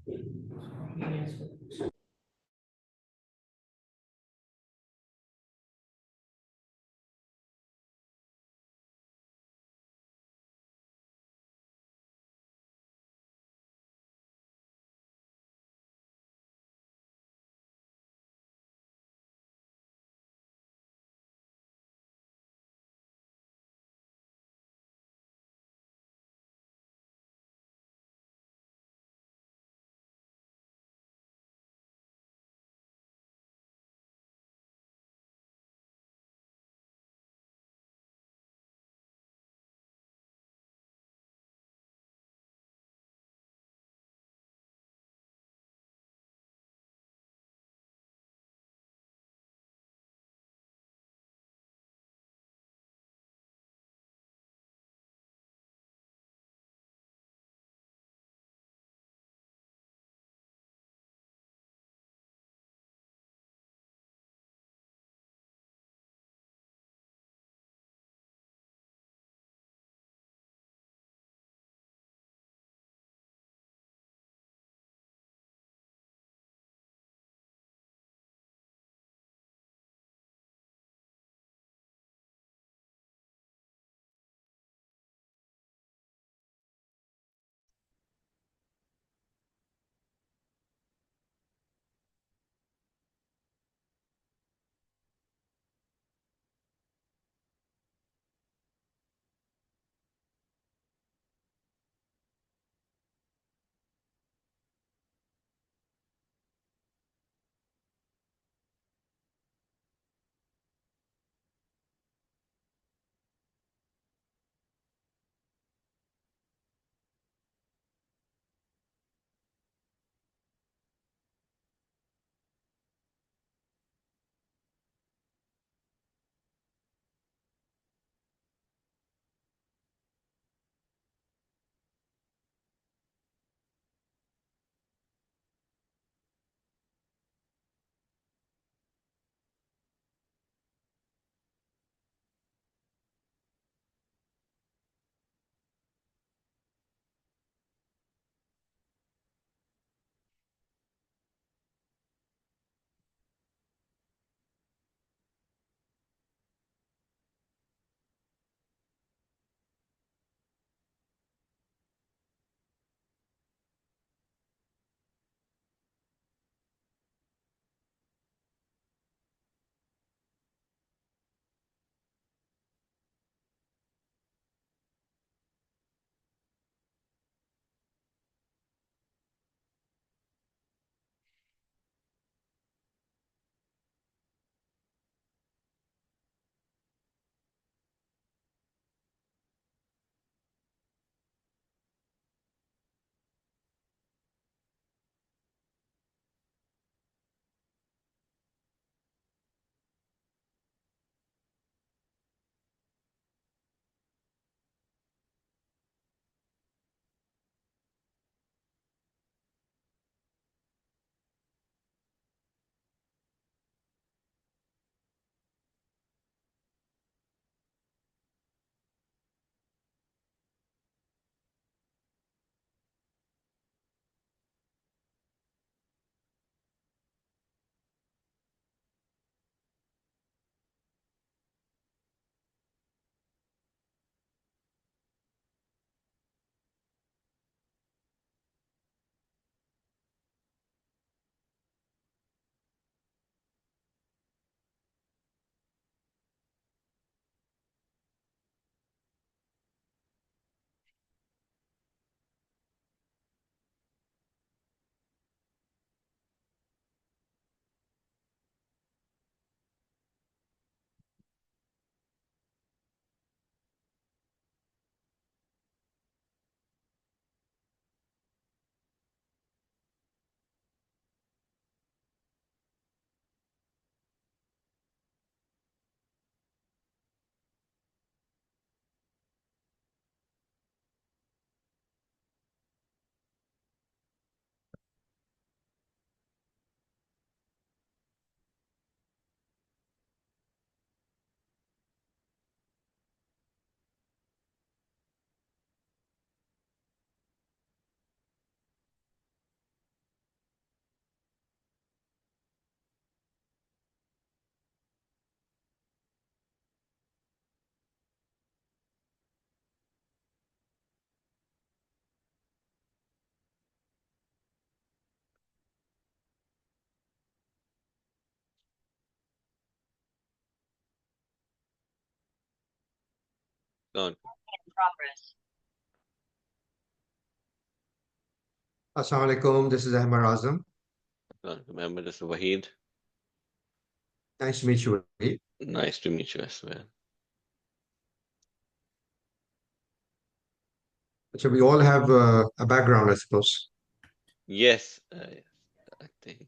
Yes. Go on. Assalamu alaikum. This is Ahmad Azam. Remember, this is Wahid. Nice to meet you. Wahid. Nice to meet you as well. So we all have a background, I suppose. Yes, I think.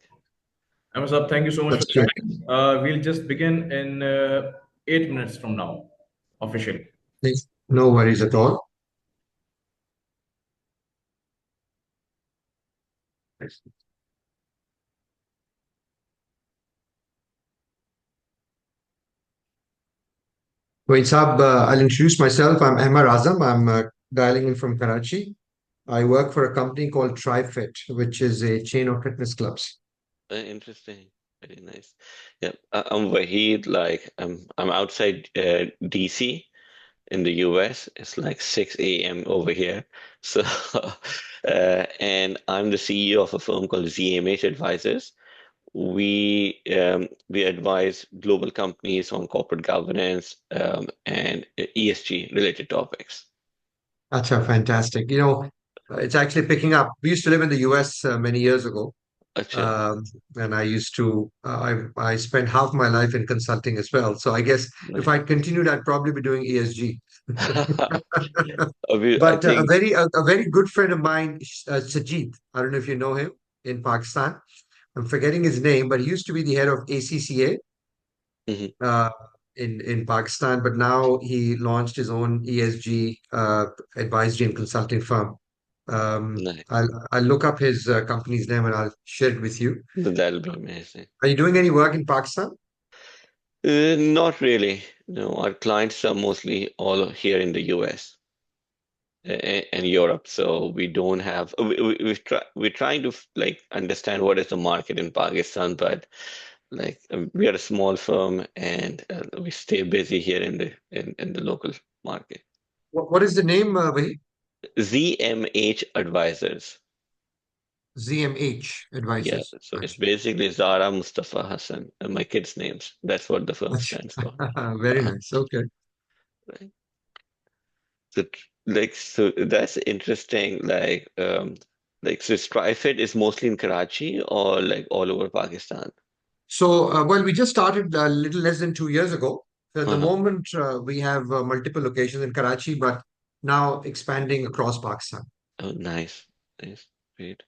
Ahmad Saab, thank you so much for That's true. joining. We'll just begin in 8 minutes from now, officially. Please, no worries at all. Wait, Saab, I'll introduce myself. I'm Ahmad Azam. I'm dialing in from Karachi. I work for a company called TriFit, which is a chain of fitness clubs. Interesting. Very nice. Yeah, I'm Wahid. Like, I'm outside DC in the US. It's like 6 a.m. over here. So, and I'm the CEO of a firm called ZMH Advisors. We advise global companies on corporate governance and ESG related topics. Acha, fantastic. It's actually picking up. We used to live in the US many years ago. Acha. Um, and I used to, I spent half my life in consulting as well. So I guess if Nice. I continued, I'd probably be doing ESG. I But think a very good friend of mine, Sajid, I don't know if you know him in Pakistan. I'm forgetting his name, but he used to be the head of ACCA mhm, uh, in Pakistan. But now he launched his own ESG advisory and consulting firm. nice. I'll look up his company's name and I'll share it with you. That'll be amazing. Are you doing any work in Pakistan? Not really. No, our clients are mostly all here in the US and Europe, so we don't have. We're trying to like understand what is the market in Pakistan, but like we are a small firm and we stay busy here in the local market. What is the name, Wahi? ZMH Advisors. ZMH Yeah, Advisors. so it's Nice. basically Zara Mustafa Hassan, my kids' names. That's what the firm stands for. Very nice. Okay. Right. So so that's interesting. Like so Strifed is mostly in Karachi or like all over Pakistan. So, well, we just started a little less than 2 years ago. So at the Uh-huh. moment, we have multiple locations in Karachi, but now expanding across Pakistan. Oh, nice, nice, great.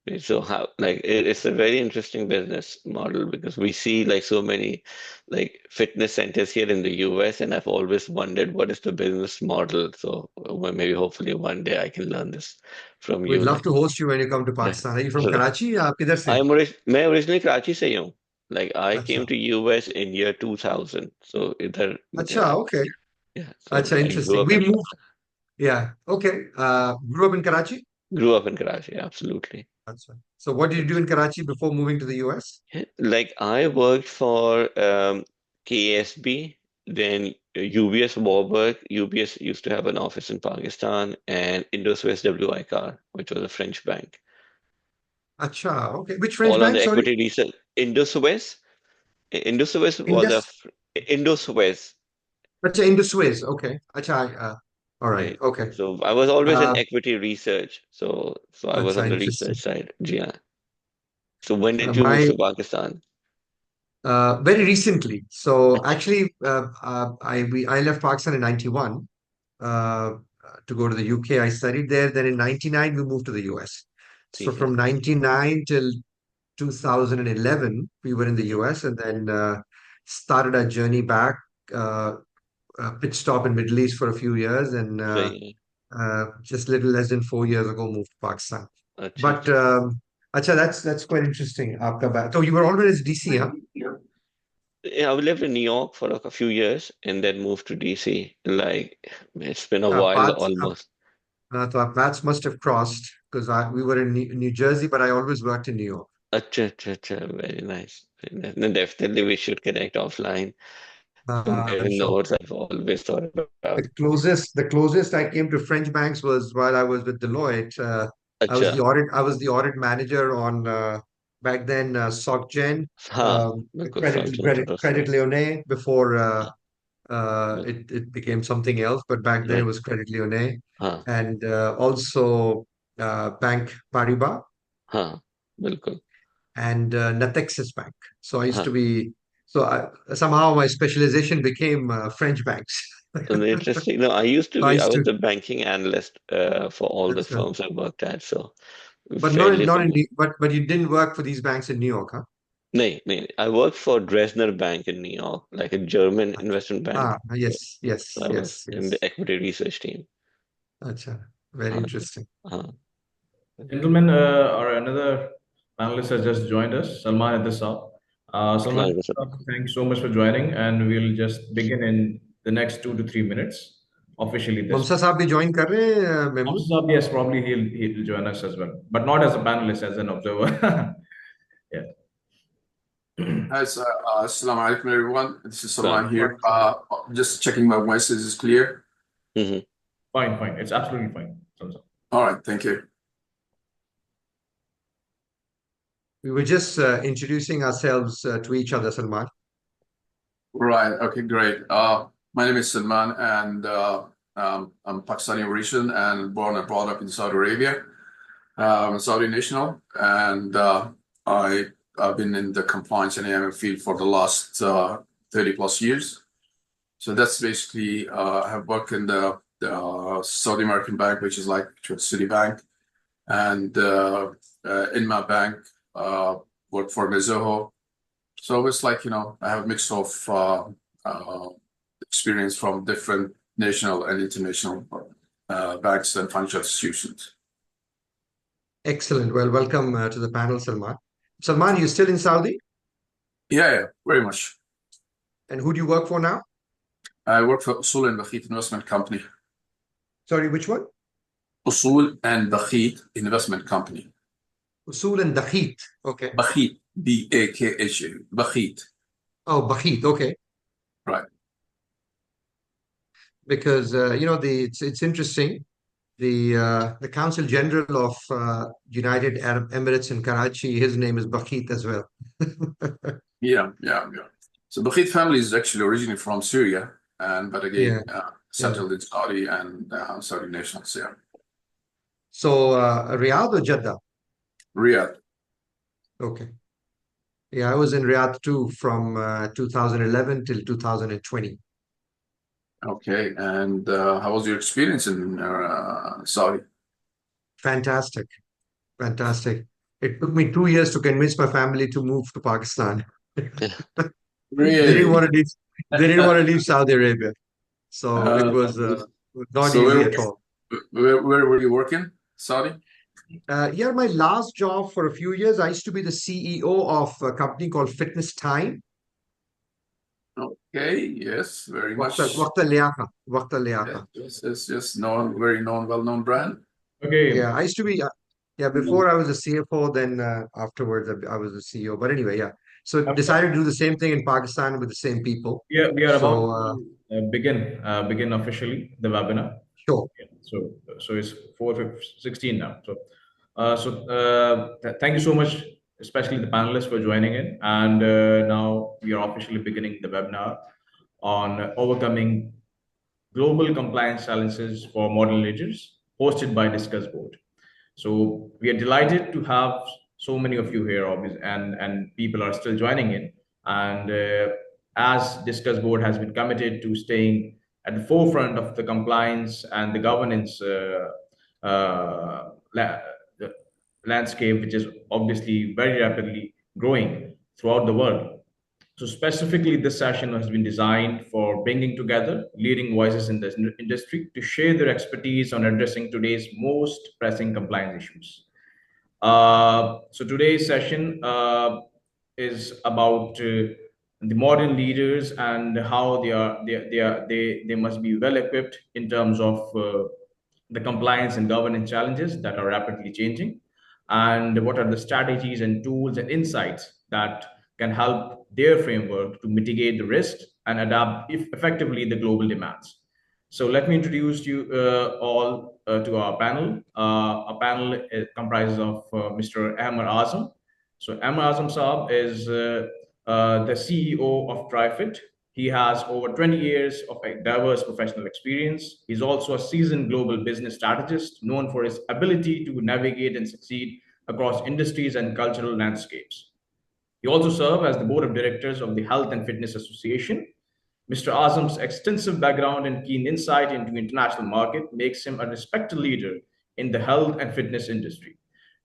Great. So how like it's a very interesting business model because we see like so many like fitness centers here in the US, and I've always wondered what is the business model. So well, maybe hopefully one day I can learn this from We'd you. love Like, to host you when you come to Pakistan. Are you from right. Karachi? या आप किधर से? मैं originally Karachi से ही हूँ. Like I came अच्छा. to US in year 2000. So इधर अच्छा, okay. yeah. So अच्छा, I grew interesting. up We in moved. Yeah. Okay. Grew up in Karachi? Karachi. Absolutely. Achha. So what did you do in Karachi before moving to the US? Yeah, like I worked for KSB, then UBS Warburg. UBS used to have an office in Pakistan, and Indoswest WICAR, which was a French bank. Acha, okay. Which French All on bank? the Sorry? equity research. Indoswest was a Indus. Indoswest, Acha, Indus. Okay. Acha, all right. right? Okay. So I was always in Uh, equity research, so I was Acha, on the research interesting. side. Yeah. So when did you move My to Pakistan? very recently. So actually, I left Pakistan in 91 uh, to go to the UK. I studied there. Then in 99 we moved to the US. So Okay. from 99 till 2011 we were in the US, and then started our journey back. Uh, Pit stop in Middle East for a few years, and Right. just a little less than 4 years ago moved to Pakistan. Acha, But acha. acha, that's quite interesting. आपका so you were always DC, huh? Yeah, I lived in New York for like a few years and then moved to DC. Like it's been a Our while paths, almost. so our paths must have crossed because we were in New Jersey, but I always worked in New York. Acha, acha, acha. Very nice. Very nice. No, definitely we should connect offline. I'm Comparing sure. notes, I've always thought about. The closest I came to French banks was while I was with Deloitte. Acha. I was the audit manager on back then SocGen, हाँ, बिल्कुल Credit south Credit interest Credit Lyonnais before It became something else, but back then it Right. was Credit Lyonnais, हाँ and also Bank Paribas हाँ बिल्कुल and Natixis Bank. So I used to हाँ. be, somehow my specialization became French banks. And interesting. No, I used to I be. I used was to, the banking analyst for all the that's firms I worked at. So but not fairly familiar. but you didn't work for these banks in New York, huh? No. I worked for Dresdner Bank in New York, like a German investment bank. Yes, So yes, I was yes, in the yes. equity research team. Acha, very Uh, interesting. uh, Gentlemen, our another panelist has just joined us, Salman Idrisab. Salman, thank you so much for joining, and we'll just begin in the next 2 to 3 minutes officially this. ममसा साहब भी join कर रहे हैं Mahmood? Hamza, yes, probably he'll join us as well, but not as a panelist, as an observer. Yeah. As, Assalamu alaikum, everyone. This is Salman so, here. Just checking my voice is clear. mhm. Fine. It's absolutely fine. Hamza. All right, thank you. We were just introducing ourselves to each other, Salman. Right, okay, great. My name is Salman, and I'm Pakistani origin and born and brought up in Saudi Arabia. I'm a Saudi national, and I've been in the compliance and AML field for the last 30 plus years. So that's basically, I have worked in the Saudi American bank, which is like Citibank, and in my bank, worked for Mizuho. So it's like, I have a mix of experience from different national and international banks and financial institutions. Excellent. Well, welcome to the panel, Salman. Salman, you still in Saudi? Yeah, very much. And who do you work for now? I work for Usul and Bakhit Investment Company. Sorry, which one? Usul and Bakhit Investment Company. Usul and Dakhit. Okay. Bakhit, B-A-K-H-A, Bakhit. Oh, Bakhit. Okay. Right. Because it's interesting. The Council General of United Arab Emirates in Karachi, his name is Bakhit as well. Yeah. So Bakhit family is actually originally from Syria, but again, settled in Saudi and Saudi nationals. Yeah. So Riyadh or Jeddah? Riyadh. Okay. Yeah, I was in Riyadh too from 2011 till 2020. Okay, and how was your experience in Saudi? Fantastic. It took me 2 years to convince my family to move to Pakistan. They didn't want Really? to leave. They didn't want to leave Saudi Arabia, so it was not So easy at all. where were you working? Saudi? Yeah, my last job for a few years, I used to be the CEO of a company called Fitness Time. Okay, yes, very much. Waqt al-Liyaqa. Yes. Known, very known, well-known brand. Okay. Yeah, I used to be. Before I was a CFO, then afterwards I was the CEO. But anyway, yeah. So decided to do the same thing in Pakistan with the same people. Yeah, we are about So to begin officially the webinar. sure. Yeah, so it's 4:16 now. Thank you so much, especially the panelists, for joining in. And now we are officially beginning the webinar on overcoming global compliance challenges for modern leaders, hosted by Discuss Board. So we are delighted to have so many of you here, obviously, and people are still joining in. And as Discuss Board has been committed to staying at the forefront of the compliance and the governance the landscape, which is obviously very rapidly growing throughout the world. So specifically, this session has been designed for bringing together leading voices in this industry to share their expertise on addressing today's most pressing compliance issues. So today's session is about the modern leaders and how they must be well equipped in terms of the compliance and governance challenges that are rapidly changing, and what are the strategies and tools and insights that can help their framework to mitigate the risks and adapt effectively the global demands. So let me introduce you all to our panel. Our panel comprises of Mr. Ahmad Azam. So Ahmad Azam Saab is the CEO of TriFit, He has over 20 years of a diverse professional experience. He's also a seasoned global business strategist known for his ability to navigate and succeed across industries and cultural landscapes. He also served as the board of directors of the Health and Fitness Association. Mr. Azam's extensive background and keen insight into international market makes him a respected leader in the health and fitness industry.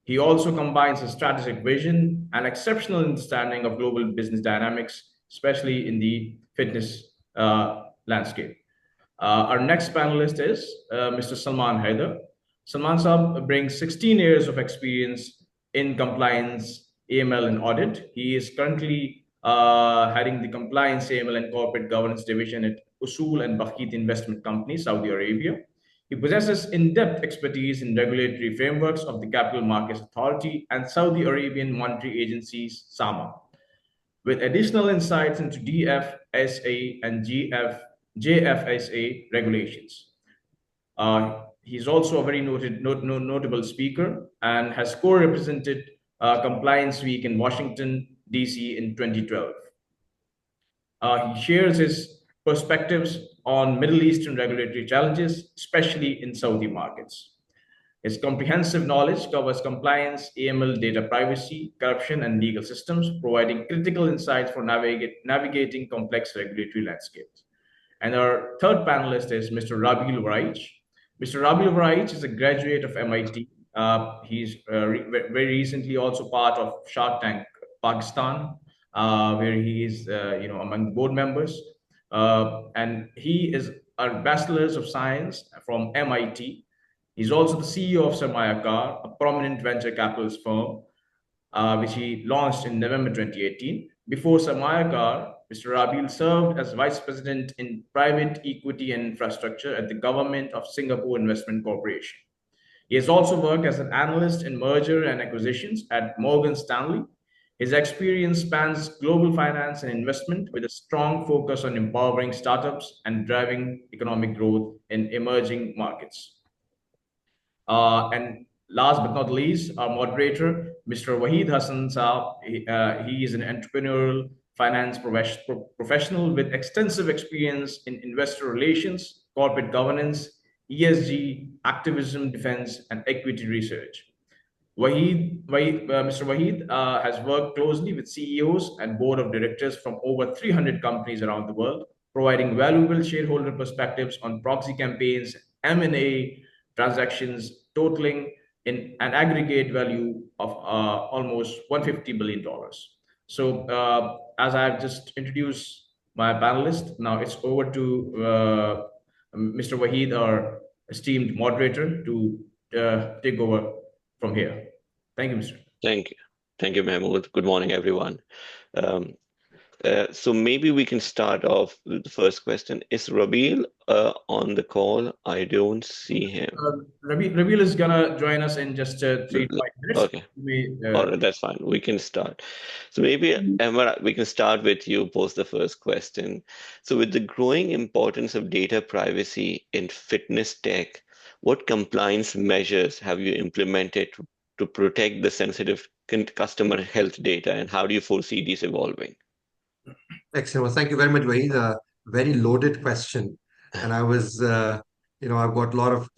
He also combines a strategic vision and exceptional understanding of global business dynamics, especially in the fitness landscape. Our next panelist is Mr. Salman Haider. Salman Saab brings 16 years of experience in compliance, AML, and audit. He is currently heading the compliance, AML, and corporate governance division at Usul and Bakit Investment Company, Saudi Arabia. He possesses in-depth expertise in regulatory frameworks of the Capital Markets Authority and Saudi Arabian Monetary Agency's SAMA, with additional insights into DFSA and JFSA regulations. He's also a very notable speaker and has co-represented Compliance Week in Washington, D.C. in 2012. He shares his perspectives on Middle Eastern regulatory challenges, especially in Saudi markets. His comprehensive knowledge covers compliance, AML, data privacy, corruption, and legal systems, providing critical insights for navigating complex regulatory landscapes. And our third panelist is Mr. Rabil Waraich. Mr. Rabil Waraich is a graduate of MIT. He's very recently also part of Shark Tank Pakistan, where he is among the board members. And he is a Bachelor's of Science from MIT. He's also the CEO of Sarmayakar, a prominent venture capitalist firm, which he launched in November 2018. Before Sarmayakar, Mr. Rabil served as Vice President in Private Equity and Infrastructure at the Government of Singapore Investment Corporation. He has also worked as an analyst in merger and acquisitions at Morgan Stanley. His experience spans global finance and investment with a strong focus on empowering startups and driving economic growth in emerging markets. And last but not least, our moderator, Mr. Waheed Hassan Saab. He is an entrepreneurial finance professional with extensive experience in investor relations, corporate governance, ESG, activism, defense, and equity research. Mr. Waheed has worked closely with CEOs and board of directors from over 300 companies around the world, providing valuable shareholder perspectives on proxy campaigns, M&A transactions totaling in an aggregate value of almost $150 billion. So as I've just introduced my panelist, now it's over to Mr. Waheed, our esteemed moderator, to take over from here. Thank you, Mr. Thank you. Thank you, Mahmood. Good morning, everyone. So maybe we can start off with the first question. Is Rabil on the call? I don't see him. Rabil is gonna join us in just 3 to 5 minutes. Okay. All right, that's fine. We can start. So maybe, Emma, we can start with you, post the first question. So with the growing importance of data privacy in fitness tech, what compliance measures have you implemented to protect the sensitive customer health data, and how do you foresee these evolving? Excellent. Well, thank you very much, Waheed. A very loaded question. And I was, I've got a lot of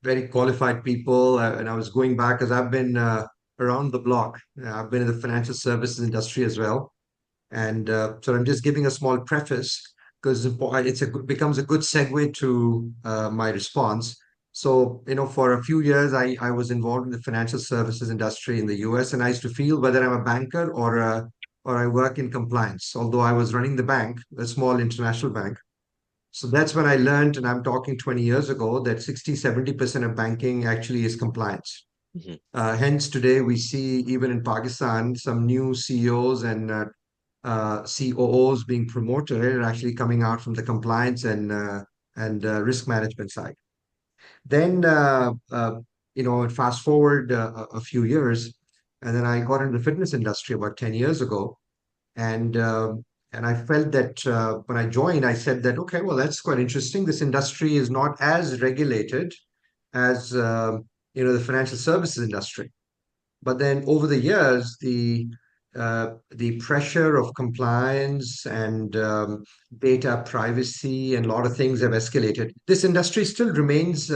very qualified people, and I was going back because I've been around the block. I've been in the financial services industry as well. And so I'm just giving a small preface because it becomes a good segue to my response. So, for a few years, I was involved in the financial services industry in the US, and I used to feel whether I'm a banker or I work in compliance, although I was running the bank, a small international bank. So that's when I learned, and I'm talking 20 years ago, that 60-70% of banking actually is compliance. Mm-hmm. Hence, today we see, even in Pakistan, some new CEOs and COOs being promoted are actually coming out from the compliance and risk management side. Then, fast forward a few years, and then I got into the fitness industry about 10 years ago. And I felt that when I joined, I said that, okay, well, that's quite interesting. This industry is not as regulated as, the financial services industry. But then over the years, the the pressure of compliance and data privacy and a lot of things have escalated. This industry still remains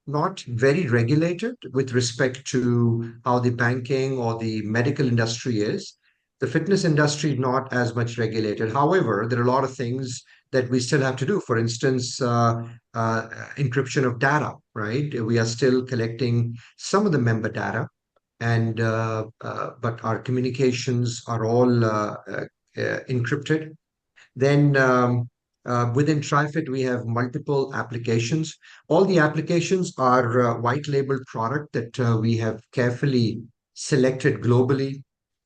not very regulated with respect to how the banking or the medical industry is. The fitness industry is not as much regulated. However, there are a lot of things that we still have to do. For instance, encryption of data, right? We are still collecting some of the member data, and but our communications are all encrypted. Then within TriFit, we have multiple applications. All the applications are white labeled product that we have carefully selected globally,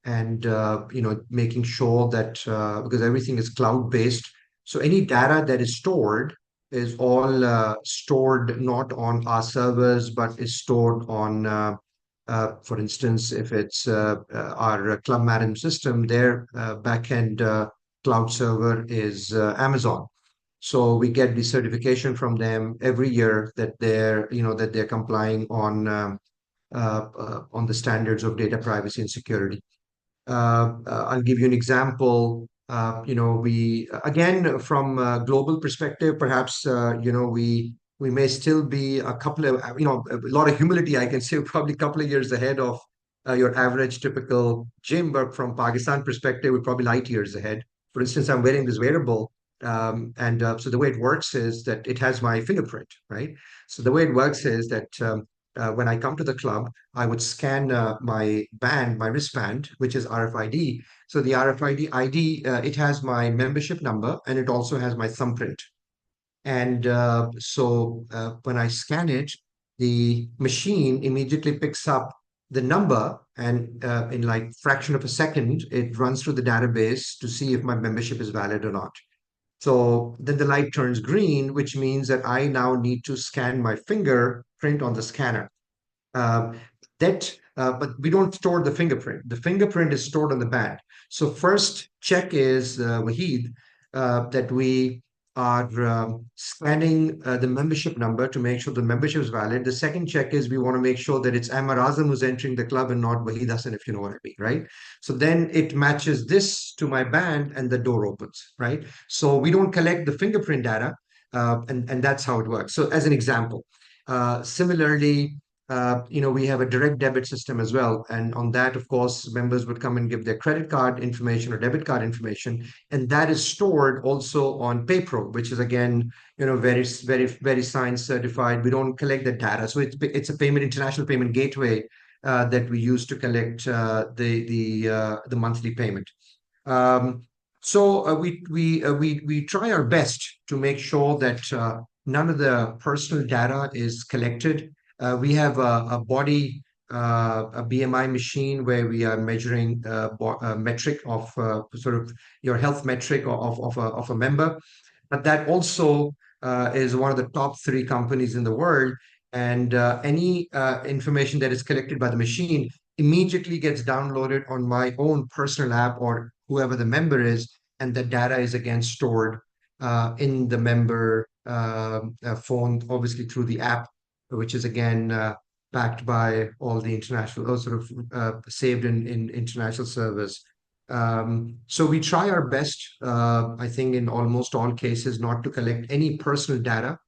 and making sure that because everything is cloud based, so any data that is stored is all stored not on our servers, but is stored on for instance, if it's our Club Madden system, their backend cloud server is Amazon. So we get the certification from them every year that they're complying on the standards of data privacy and security. I'll give you an example. We again from a global perspective, perhaps we may still be a couple of a lot of humility. I can say probably a couple of years ahead of your average typical gym, but from Pakistan perspective, we're probably light years ahead. For instance, I'm wearing this wearable, and so the way it works is that it has my fingerprint, right? So the way it works is that when I come to the club, I would scan my wristband, which is RFID. So the RFID ID, it has my membership number and it also has my thumbprint. And so when I scan it, the machine immediately picks up the number, and in like fraction of a second, it runs through the database to see if my membership is valid or not. So then the light turns green, which means that I now need to scan my fingerprint on the scanner. But we don't store the fingerprint. The fingerprint is stored on the band. So first check is, Wahid, that we are scanning the membership number to make sure the membership is valid. The second check is we want to make sure that it's Ammar Azam who's entering the club and not Wahid Hassan, if you know what I mean, right? So then it matches this to my band and the door opens, right? So we don't collect the fingerprint data, and that's how it works. So as an example, similarly, we have a direct debit system as well. And on that, of course, members would come and give their credit card information or debit card information. And that is stored also on PayPro, which is again, very, very, very signed certified. We don't collect the data. So it's a international payment gateway that we use to collect the monthly payment. So we try our best to make sure that none of the personal data is collected. We have a body, a BMI machine where we are measuring a metric of sort of your health metric of a member. But that also is one of the top 3 companies in the world. And any information that is collected by the machine immediately gets downloaded on my own personal app or whoever the member is. And the data is again stored in the member phone, obviously through the app, which is again backed by all the international, sort of saved in international servers. So we try our best, I think in almost all cases, not to collect any personal data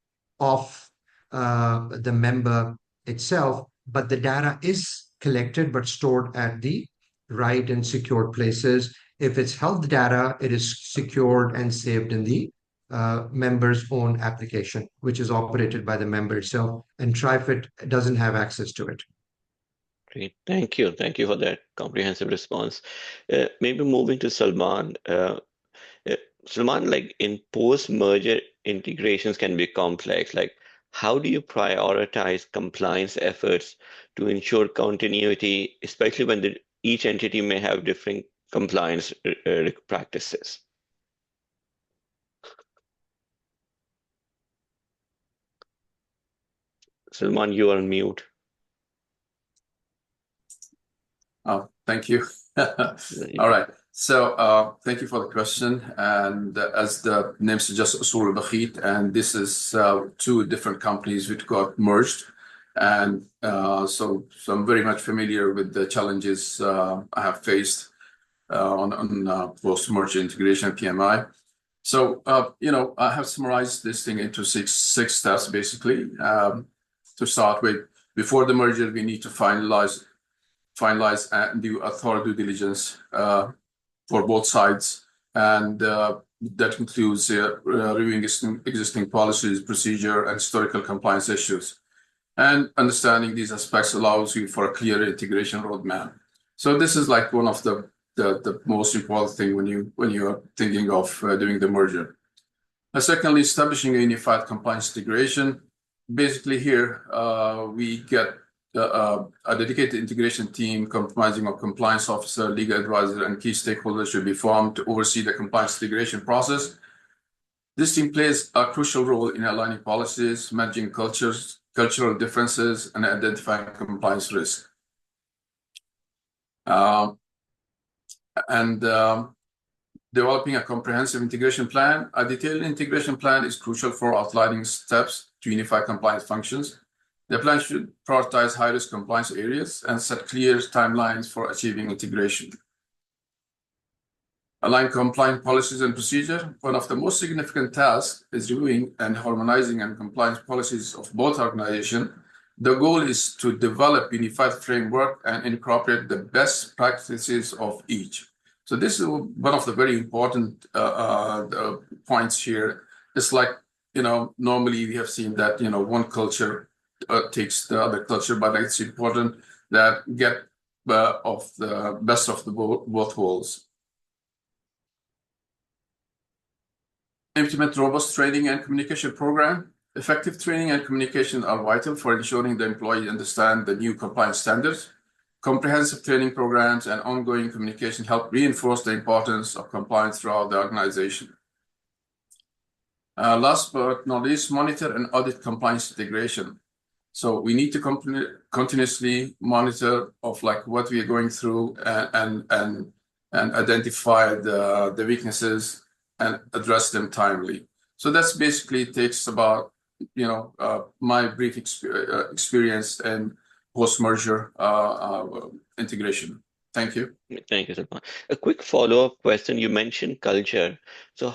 of the member itself, but the data is collected but stored at the right and secured places. If it's health data, it is secured and saved in the member's own application, which is operated by the member itself, and TriFit doesn't have access to it. Great, thank you for that comprehensive response. Maybe moving to Salman. Salman, like in post-merger integrations can be complex. Like, how do you prioritize compliance efforts to ensure continuity, especially when each entity may have different compliance practices? Salman, you are on mute. Oh, thank you. All right. So thank you for the question. And as the name suggests, Usul Al-Bakhit, and this is 2 different companies which got merged. And so I'm very much familiar with the challenges I have faced on post-merger integration, PMI. So, I have summarized this thing into six steps, basically. To start with, before the merger, we need to finalize and do a thorough due diligence for both sides. And that includes reviewing existing policies, procedure, and historical compliance issues. And understanding these aspects allows you for a clear integration roadmap. So this is like one of the most important thing when you are thinking of doing the merger. Secondly, establishing a unified compliance integration. Basically, here we get a dedicated integration team comprising of compliance officer, legal advisor, and key stakeholders should be formed to oversee the compliance integration process. This team plays a crucial role in aligning policies, managing cultural differences, and identifying compliance risk. Developing a comprehensive integration plan. A detailed integration plan is crucial for outlining steps to unify compliance functions. The plan should prioritize high-risk compliance areas and set clear timelines for achieving integration. Align compliance policies and procedure. One of the most significant tasks is reviewing and harmonizing and compliance policies of both organizations. The goal is to develop unified framework and incorporate the best practices of each. So this is one of the very important points here. It's like, normally we have seen that, one culture takes the other culture, but it's important that get of the best of the both worlds. Implement robust training and communication program. Effective training and communication are vital for ensuring the employees understand the new compliance standards. Comprehensive training programs and ongoing communication help reinforce the importance of compliance throughout the organization. Last but not least, monitor and audit compliance integration. So we need to continuously monitor of like what we are going through and identify the weaknesses and address them timely. So that's basically takes about my brief experience and post-merger integration. Thank you. Thank you, Salman. A quick follow-up question. You mentioned culture. So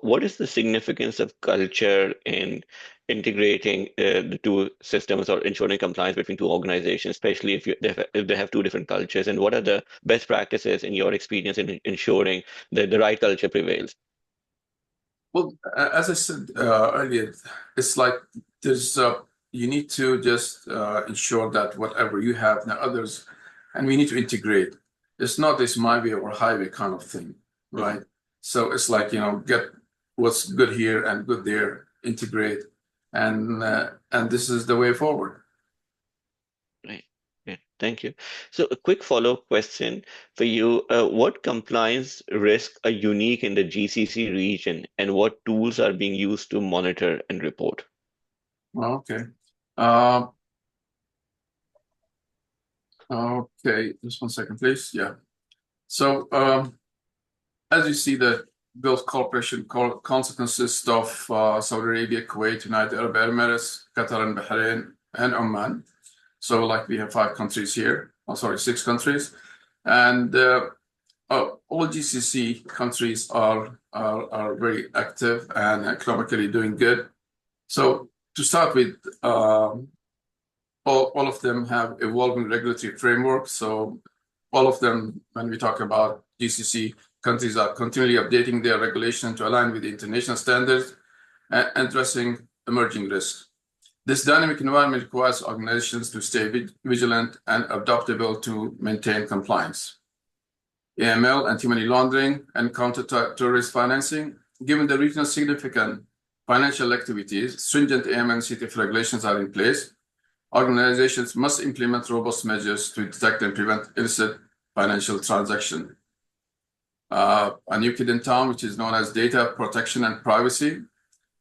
what is the significance of culture in integrating the two systems or ensuring compliance between two organizations, especially if they have two different cultures? And what are the best practices in your experience in ensuring that the right culture prevails? Well, as I said earlier, it's like you need to just ensure that whatever you have, the others, and we need to integrate. It's not this my way or highway kind of thing, right? Mm-hmm. So it's like, get what's good here and good there, integrate, and this is the way forward. Right. Yeah. Thank you. So a quick follow-up question for you. What compliance risks are unique in the GCC region, and what tools are being used to monitor and report? Okay. Okay, just 1 second, please. Yeah. So as you see, the Gulf Cooperation Council consists of Saudi Arabia, Kuwait, United Arab Emirates, Qatar, and Bahrain, and Oman. So like we have 6 countries here. Six countries, and all GCC countries are very active and economically doing good. So to start with, all of them have evolving regulatory framework. So all of them, when we talk about GCC countries, are continually updating their regulation to align with the international standards and addressing emerging risks. This dynamic environment requires organizations to stay vigilant and adaptable to maintain compliance. AML, anti-money laundering, and counter-terrorist financing. Given the regional significant financial activities, stringent AML and CTF regulations are in place. Organizations must implement robust measures to detect and prevent illicit financial transactions. A new kid in town, which is known as data protection and privacy.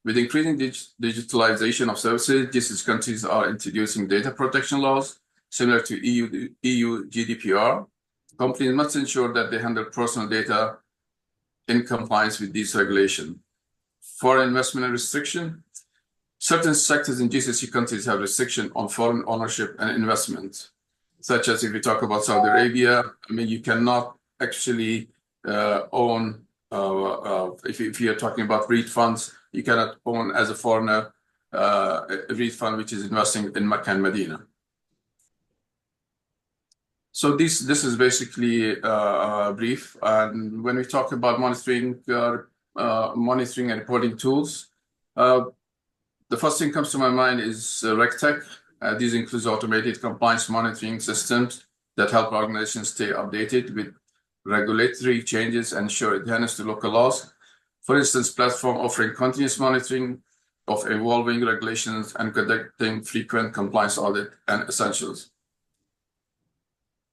With increasing digitalization of services, GCC countries are introducing data protection laws similar to EU GDPR. Companies must ensure that they handle personal data in compliance with these regulations. Foreign investment and restriction. Certain sectors in GCC countries have restriction on foreign ownership and investment, such as if we talk about Saudi Arabia, you cannot actually own, if you're talking about REIT funds, you cannot own as a foreigner a REIT fund which is investing in Mecca and Medina. So this is basically brief. And when we talk about monitoring and reporting tools, the first thing comes to my mind is RegTech. These includes automated compliance monitoring systems that help organizations stay updated with regulatory changes and ensure adherence to local laws. For instance, platform offering continuous monitoring of evolving regulations and conducting frequent compliance audit and essentials.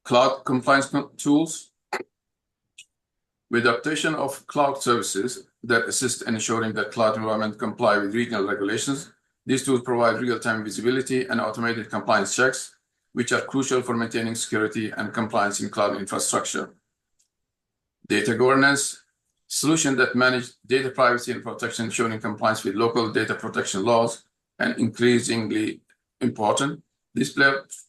Cloud compliance tools. With adaptation of cloud services that assist in ensuring that cloud environments comply with regional regulations, these tools provide real-time visibility and automated compliance checks, which are crucial for maintaining security and compliance in cloud infrastructure. Data governance, solutions that manage data privacy and protection, ensuring compliance with local data protection laws, and increasingly important, these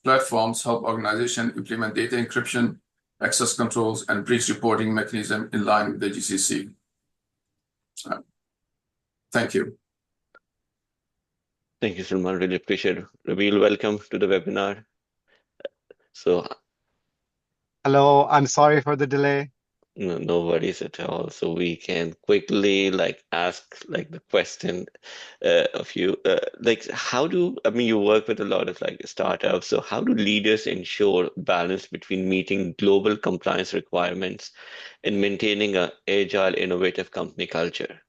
platforms help organizations implement data encryption, access controls, and breach reporting mechanism in line with the GCC. Thank you. Thank you, Salman. Really appreciate it. Rabil, welcome to the webinar. So, hello, I'm sorry for the delay. no worries at all. So we can quickly ask the question of you. You work with a lot of startups. So how do leaders ensure balance between meeting global compliance requirements and maintaining an agile, innovative company culture?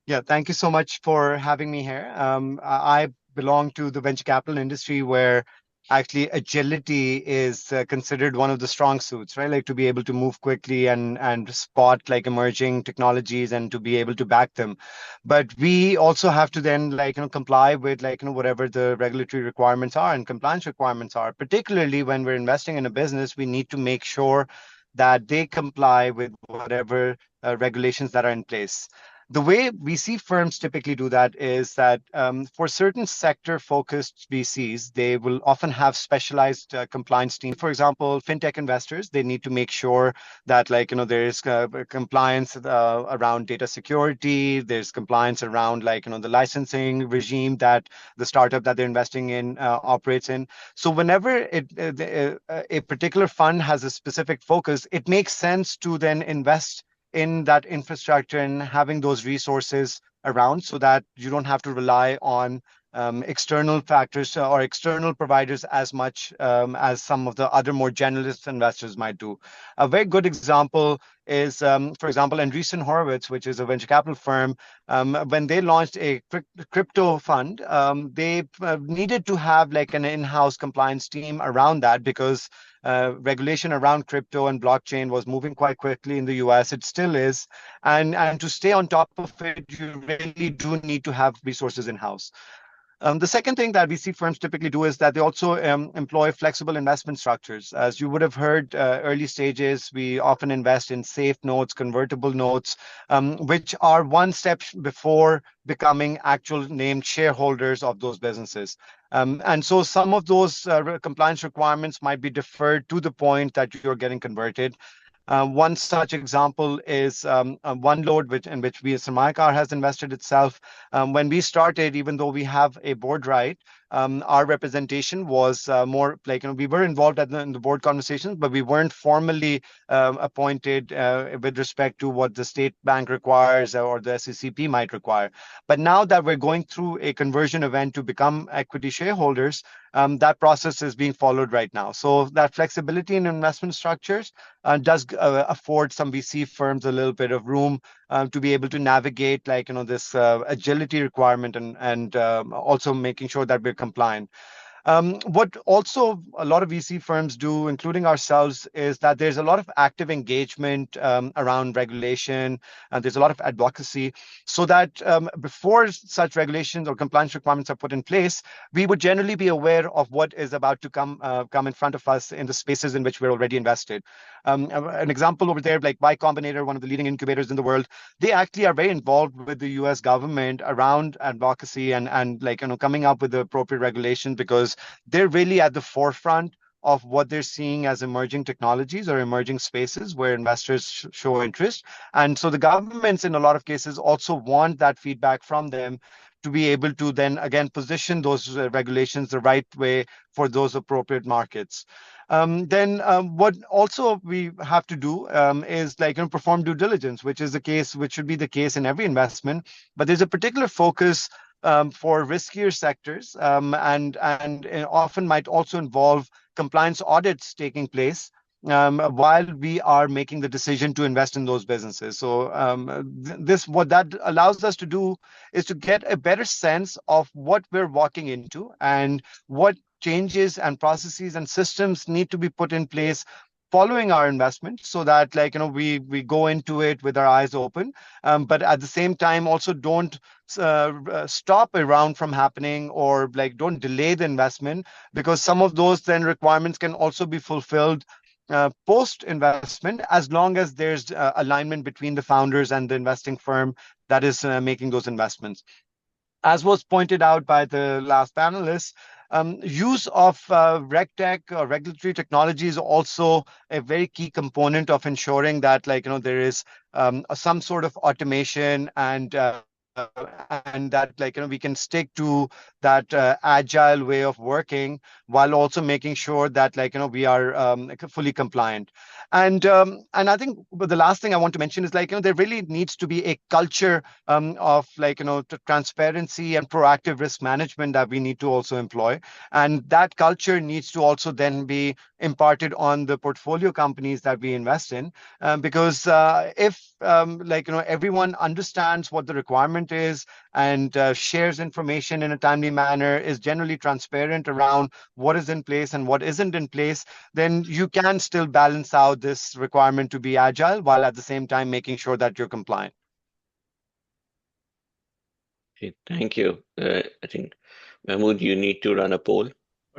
Yeah, thank you so much for having me here. I belong to the venture capital industry where actually agility is considered one of the strong suits, right? Like to be able to move quickly and spot emerging technologies and to be able to back them. But we also have to then comply with whatever the regulatory requirements are and compliance requirements are. Particularly when we're investing in a business, we need to make sure that they comply with whatever regulations that are in place. The way VC firms typically do that is that for certain sector-focused VCs, they will often have specialized compliance teams. For example, fintech investors, they need to make sure that there is compliance around data security. There's compliance around the licensing regime that the startup that they're investing in operates in. So whenever a particular fund has a specific focus, it makes sense to then invest in that infrastructure and having those resources around so that you don't have to rely on external factors or external providers as much as some of the other more generalist investors might do. A very good example is, for example, Andreessen Horowitz, which is a venture capital firm. When they launched a crypto fund, they needed to have an in-house compliance team around that because regulation around crypto and blockchain was moving quite quickly in the US. It still is. And to stay on top of it, you really do need to have resources in-house. The second thing that VC firms typically do is that they also employ flexible investment structures. As you would have heard, early stages, we often invest in safe notes, convertible notes, which are one step before becoming actual named shareholders of those businesses. And so some of those compliance requirements might be deferred to the point that you're getting converted. One such example is OneLoad, in which Samaycar has invested itself. When we started, even though we have a board right, our representation was more we were involved in the board conversations, but we weren't formally appointed with respect to what the state bank requires or the SECP might require. But now that we're going through a conversion event to become equity shareholders, that process is being followed right now. So that flexibility in investment structures does afford some VC firms a little bit of room to be able to navigate this agility requirement and also making sure that we're compliant. What also a lot of VC firms do, including ourselves, is that there's a lot of active engagement around regulation, and there's a lot of advocacy, so that before such regulations or compliance requirements are put in place, we would generally be aware of what is about to come in front of us in the spaces in which we're already invested. An example over there, like Y Combinator, one of the leading incubators in the world, they actually are very involved with the US government around advocacy and coming up with the appropriate regulations, because they're really at the forefront of what they're seeing as emerging technologies or emerging spaces where investors show interest. And so the governments, in a lot of cases, also want that feedback from them to be able to then again position those regulations the right way for those appropriate markets. Then what also we have to do is like perform due diligence, which is the case, which should be the case in every investment. But there's a particular focus for riskier sectors, and often might also involve compliance audits taking place while we are making the decision to invest in those businesses. So this what that allows us to do is to get a better sense of what we're walking into and what changes and processes and systems need to be put in place following our investment, so that we go into it with our eyes open, but at the same time also don't stop a round from happening, or don't delay the investment, because some of those then requirements can also be fulfilled post investment, as long as there's alignment between the founders and the investing firm that is making those investments. As was pointed out by the last panelist, use of RegTech or regulatory technology is also a very key component of ensuring that there is some sort of automation and that we can stick to that agile way of working, while also making sure that we are fully compliant. And I think the last thing I want to mention is there really needs to be a culture of transparency and proactive risk management that we need to also employ, and that culture needs to also then be imparted on the portfolio companies that we invest in, because if everyone understands what the requirement is and shares information in a timely manner, is generally transparent around what is in place and what isn't in place, then you can still balance out this requirement to be agile while at the same time making sure that you're compliant. Okay, thank you. I think, Mahmood, you need to run a poll.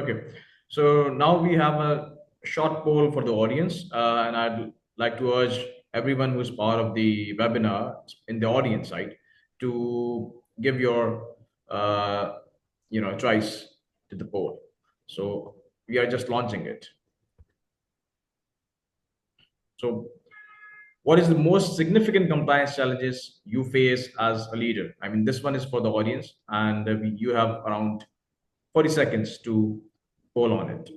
Okay, so now we have a short poll for the audience, and I'd like to urge everyone who's part of the webinar in the audience side to give your choice to the poll. So we are just launching it. So what is the most significant compliance challenges you face as a leader? I mean, this one is for the audience, and you have around 40 seconds to poll on it.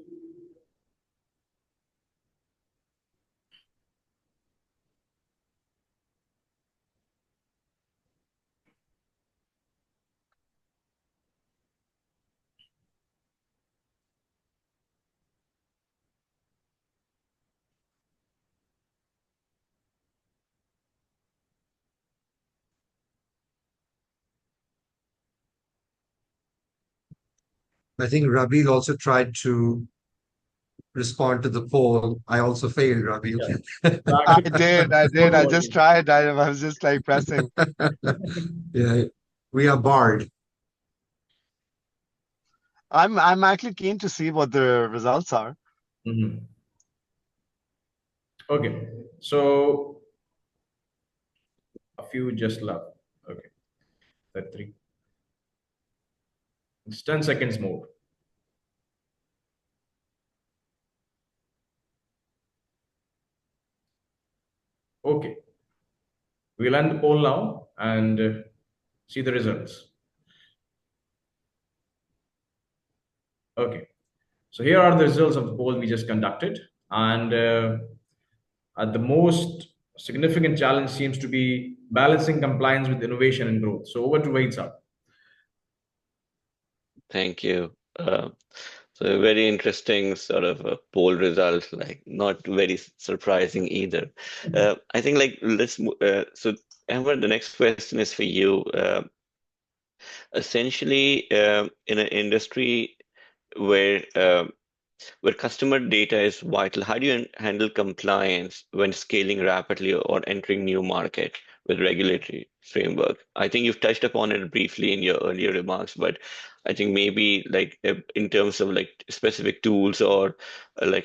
I think Rabil also tried to respond to the poll. I also failed, Rabil. Yeah. I did. I just tried. I was just pressing. Yeah, we are barred. I'm actually keen to see what the results are. Mm-hmm. Okay, so a few just left. Okay, that 3. It's 10 seconds more. Okay, we'll end the poll now and see the results. Okay, so here are the results of the poll we just conducted, and the most significant challenge seems to be balancing compliance with innovation and growth. So over to Wahid sir. Thank you. So very interesting sort of poll results, not very surprising either. I think let's so Amber, the next question is for you. Essentially, in an industry where customer data is vital, how do you handle compliance when scaling rapidly or entering new market with regulatory framework? I think you've touched upon it briefly in your earlier remarks, but I think maybe in terms of specific tools or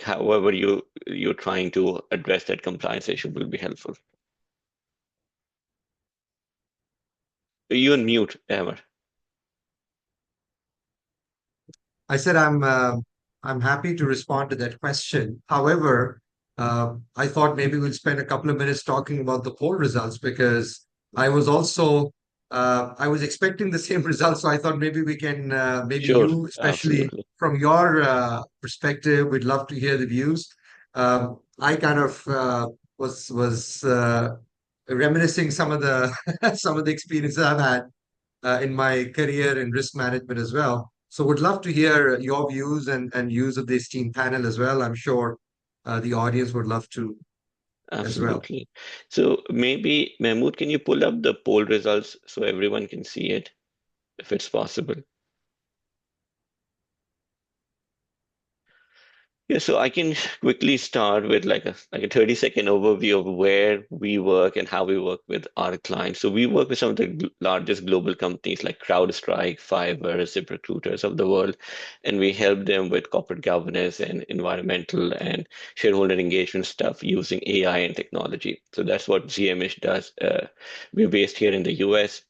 however you're trying to address that compliance issue will be helpful. You on mute, Amber. I said I'm I'm happy to respond to that question. However, I thought maybe we'll spend a couple of minutes talking about the poll results because I was also I was expecting the same results. So I thought maybe we can maybe Sure, you, especially absolutely. from your perspective, we'd love to hear the views. I kind of was reminiscing some of the some of the experiences I've had in my career in risk management as well. So would love to hear your views and views of the esteemed panel as well. I'm sure the audience would love to as well. Absolutely. So maybe, Mahmood, can you pull up the poll results so everyone can see it, if it's possible? Yeah, so I can quickly start with like a 30-second overview of where we work and how we work with our clients. So we work with some of the largest global companies like CrowdStrike, Fiverr, ZipRecruiters of the world, and we help them with corporate governance and environmental and shareholder engagement stuff using AI and technology. So that's what GMH does. We're based here in the US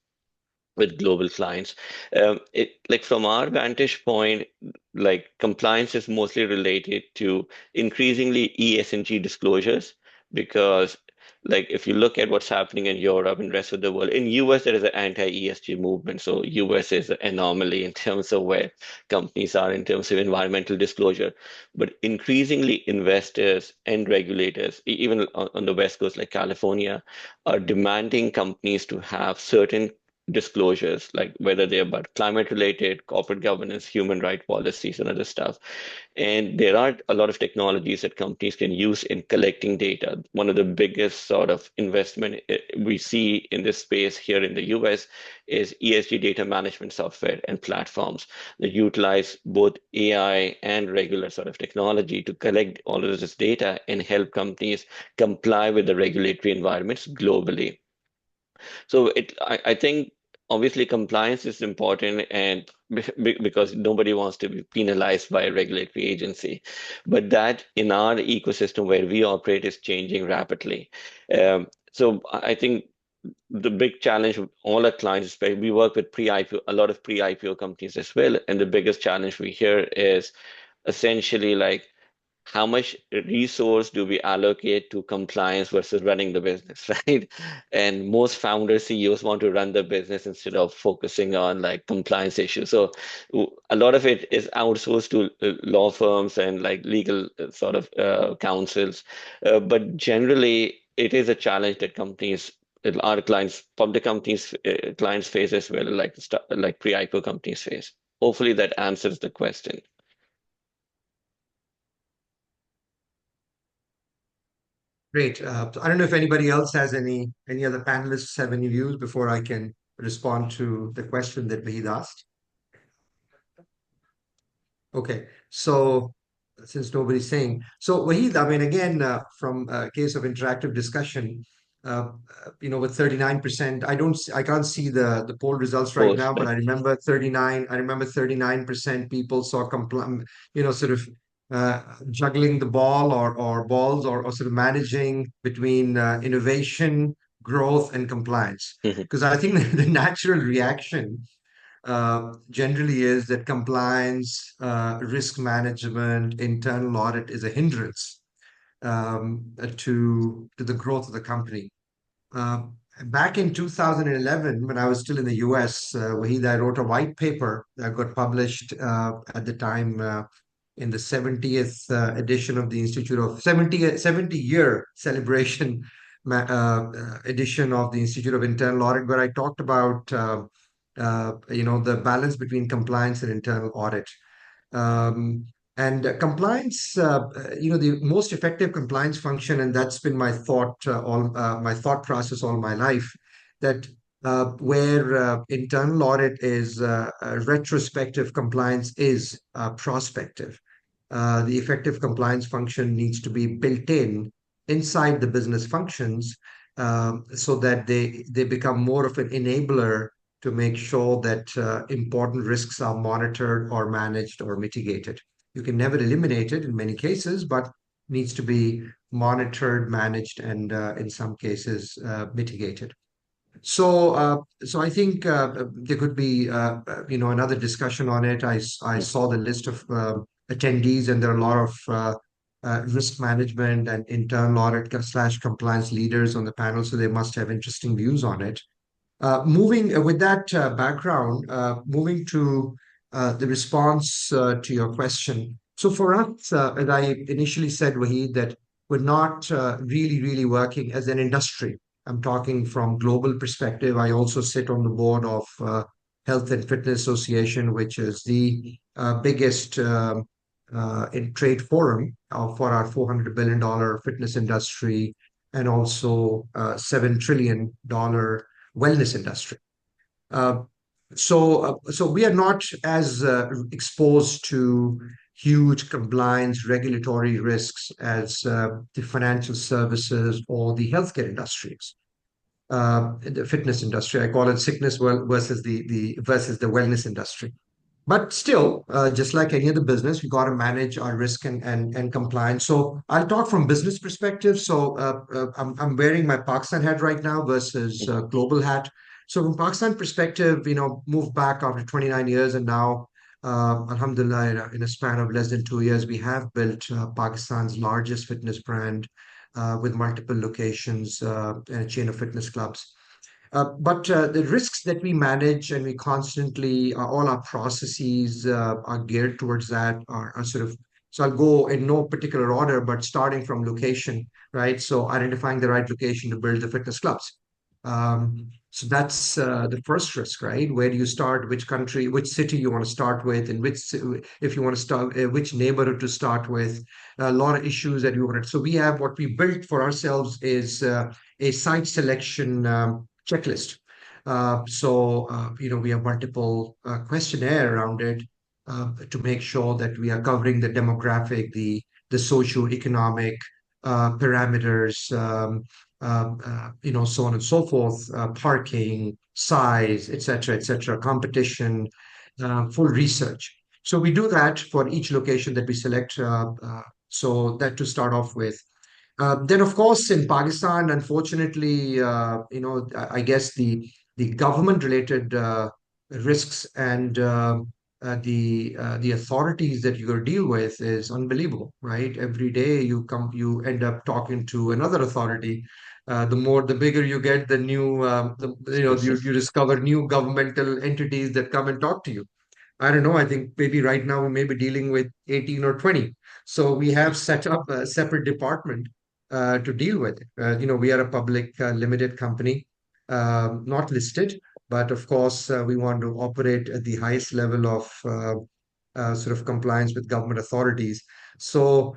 with global clients. It like from our vantage point, like compliance is mostly related to increasingly ESG disclosures because like if you look at what's happening in Europe and rest of the world, in US there is an anti-ESG movement. So US is an anomaly in terms of where companies are in terms of environmental disclosure. But increasingly investors and regulators, even on the West Coast like California, are demanding companies to have certain disclosures, like whether they're about climate related, corporate governance, human right policies, and other stuff. And there are a lot of technologies that companies can use in collecting data. One of the biggest sort of investment we see in this space here in the US is ESG data management software and platforms that utilize both AI and regular sort of technology to collect all of this data and help companies comply with the regulatory environments globally. So I think obviously compliance is important and because nobody wants to be penalized by a regulatory agency. But that in our ecosystem where we operate is changing rapidly. So I think the big challenge with all our clients, especially we work with pre-IPO, a lot of pre-IPO companies as well. And the biggest challenge we hear is essentially like how much resource do we allocate to compliance versus running the business, right? And most founders, CEOs want to run the business instead of focusing on like compliance issues. So a lot of it is outsourced to law firms and like legal sort of counsels. But generally, it is a challenge that companies, our clients, public companies, clients face as well, like pre-IPO companies face. Hopefully that answers the question. Great. I don't know if anybody else has any other panelists have any views before I can respond to the question that Vahid asked. Okay, so since nobody's saying, so Wahid, I mean, again, from a case of interactive discussion, with 39%, I can't see the poll results right Post, now, but right? I remember 39, I remember 39% people saw sort of juggling the ball or balls or sort of managing between innovation, growth, and compliance. Because I think the natural reaction generally is that compliance, risk management, internal audit is a hindrance to the growth of the company. Uh, Back in 2011, when I was still in the US, Wahid, I wrote a white paper that got published at the time in the 70th edition of the Institute of 70-year celebration edition of the Institute of Internal Audit, where I talked about the balance between compliance and internal audit. And compliance, the most effective compliance function, and that's been my thought, all my thought process all my life, that where internal audit is retrospective, compliance is prospective. The effective compliance function needs to be built in inside the business functions so that they become more of an enabler to make sure that important risks are monitored or managed or mitigated. You can never eliminate it in many cases, but needs to be monitored, managed, and in some cases mitigated. So I think there could be another discussion on it. I saw the list of attendees, and there are a lot of risk management and internal audit slash compliance leaders on the panel, so they must have interesting views on it. Moving with that background, moving to the response to your question. So for us, as I initially said, Wahid, that we're not really working as an industry. I'm talking from global perspective. I also sit on the board of Health and Fitness Association, which is the biggest in trade forum for our $400 billion fitness industry, and also $7 trillion wellness industry. So we are not as exposed to huge compliance regulatory risks as the financial services or the healthcare industries. The fitness industry, I call it sickness versus the wellness industry. But still, just like any other business, we got to manage our risk and compliance. So I'll talk from business perspective. So I'm wearing my Pakistan hat right now versus global hat. So from Pakistan perspective, moved back after 29 years, and now, Alhamdulillah, in a span of less than 2 years, we have built Pakistan's largest fitness brand with multiple locations and a chain of fitness clubs. But the risks that we manage, and we constantly, all our processes are geared towards that, are sort of, so I'll go in no particular order, but starting from location, right? So identifying the right location to build the fitness clubs. So that's the first risk, right? Where do you start? Which country, which city you want to start with, and if you want to start, which neighborhood to start with. A lot of issues that you want to. So we have, what we built for ourselves is a site selection checklist. We have multiple questionnaire around it to make sure that we are covering the demographic, the socio-economic parameters, so on and so forth, parking, size, etc., competition, full research. So we do that for each location that we select. So that to start off with. Then, of course, in Pakistan, unfortunately, I guess the government-related risks and the authorities that you're going to deal with is unbelievable, right? Every day you end up talking to another authority. The bigger you get, the new, you discover new governmental entities that come and talk to you. I don't know. I think maybe right now we may be dealing with 18 or 20. So we have set up a separate department to deal with it. We are a public limited company, not listed, but of course we want to operate at the highest level of sort of compliance with government authorities. So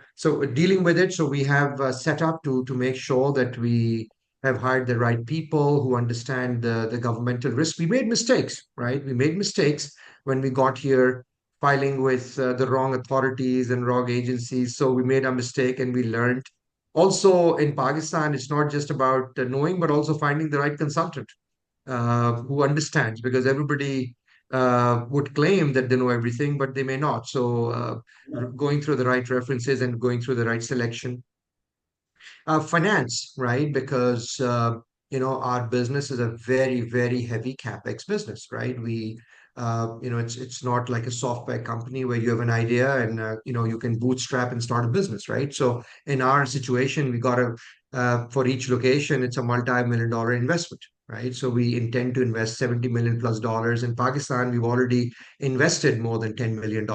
dealing with it, so we have set up to make sure that we have hired the right people who understand the governmental risk. We made mistakes, right? We made mistakes when we got here, filing with the wrong authorities and wrong agencies. So we made a mistake and we learned. Also in Pakistan, it's not just about knowing, but also finding the right consultant who understands, because everybody would claim that they know everything, but they may not. So going through the right references and going through the right selection. Finance, right? Because our business is a very heavy capex business, right? It's not like a software company where you have an idea and you can bootstrap and start a business, right? So in our situation, we got for each location, it's a multi-million-dollar investment, right? So we intend to invest $70 million plus. In Pakistan, we've already invested more than $10 million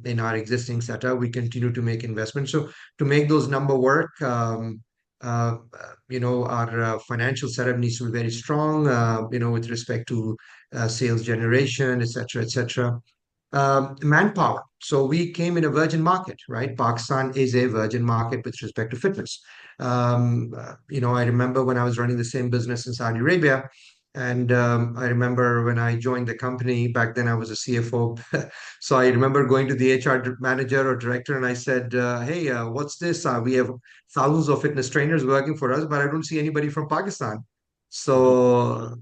in our existing setup. We continue to make investments. So to make those number work, our financial setup needs to be very strong, with respect to sales generation, etc. Manpower. So we came in a virgin market, right? Pakistan is a virgin market with respect to fitness. I remember when I was running the same business in Saudi Arabia, and I remember when I joined the company, back then I was a CFO. So I remember going to the HR manager or director and I said, hey, what's this? We have thousands of fitness trainers working for us, but I don't see anybody from Pakistan. So,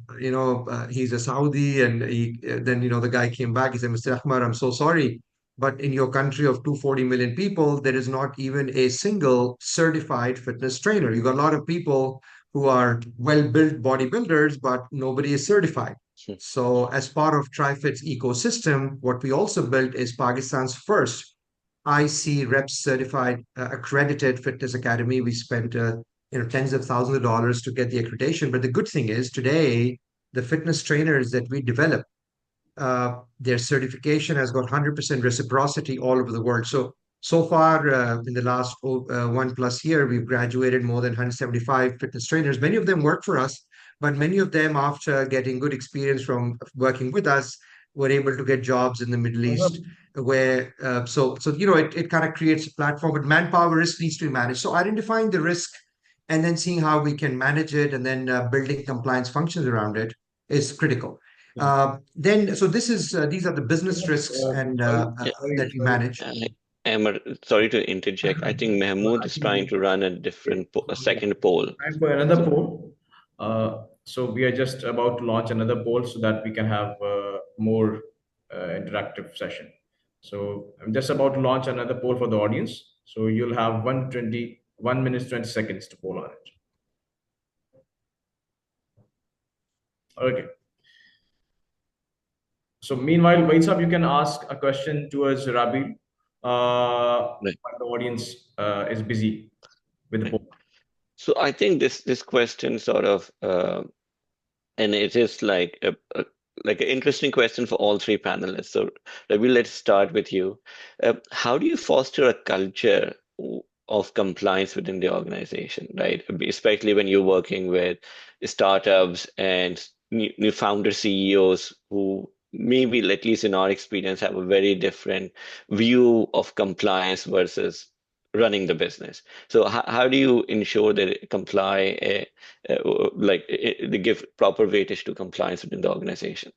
he's a Saudi, and then, the guy came back. He said, Mr. Ahmad, I'm so sorry, but in your country of 240 million people, there is not even a single certified fitness trainer. You got a lot of people who are well-built bodybuilders, but nobody is certified. So as part of TriFit's ecosystem, what we also built is Pakistan's first IC reps certified accredited fitness academy. We spent tens of thousands of dollars to get the accreditation. But the good thing is today, the fitness trainers that we develop, their certification has got 100% reciprocity all over the world. So far, in the last 1+ year, we've graduated more than 175 fitness trainers. Many of them work for us, but many of them, after getting good experience from working with us, were able to get jobs in the Middle East, where it kind of creates a platform. But manpower risk needs to be managed. So identifying the risk and then seeing how we can manage it, and then building compliance functions around it is critical. So these are the business risks and that we manage. Amar, sorry to interject. I think Mahmood is trying to run a second poll. Time for another poll. So we are just about to launch another poll so that we can have more interactive session. So I'm just about to launch another poll for the audience. So you'll have 1 minute 20 seconds to poll on it. Okay. So meanwhile, Vaisab, you can ask a question towards Rabi. While the audience is busy with the poll. So I think this question sort of, and it is like an interesting question for all three panelists. So Rabi, let's start with you. How do you foster a culture of compliance within the organization, right? Especially when you're working with startups and new founder CEOs who maybe, at least in our experience, have a very different view of compliance versus running the business. So how do you ensure that it comply, they give proper weightage to compliance within the organization?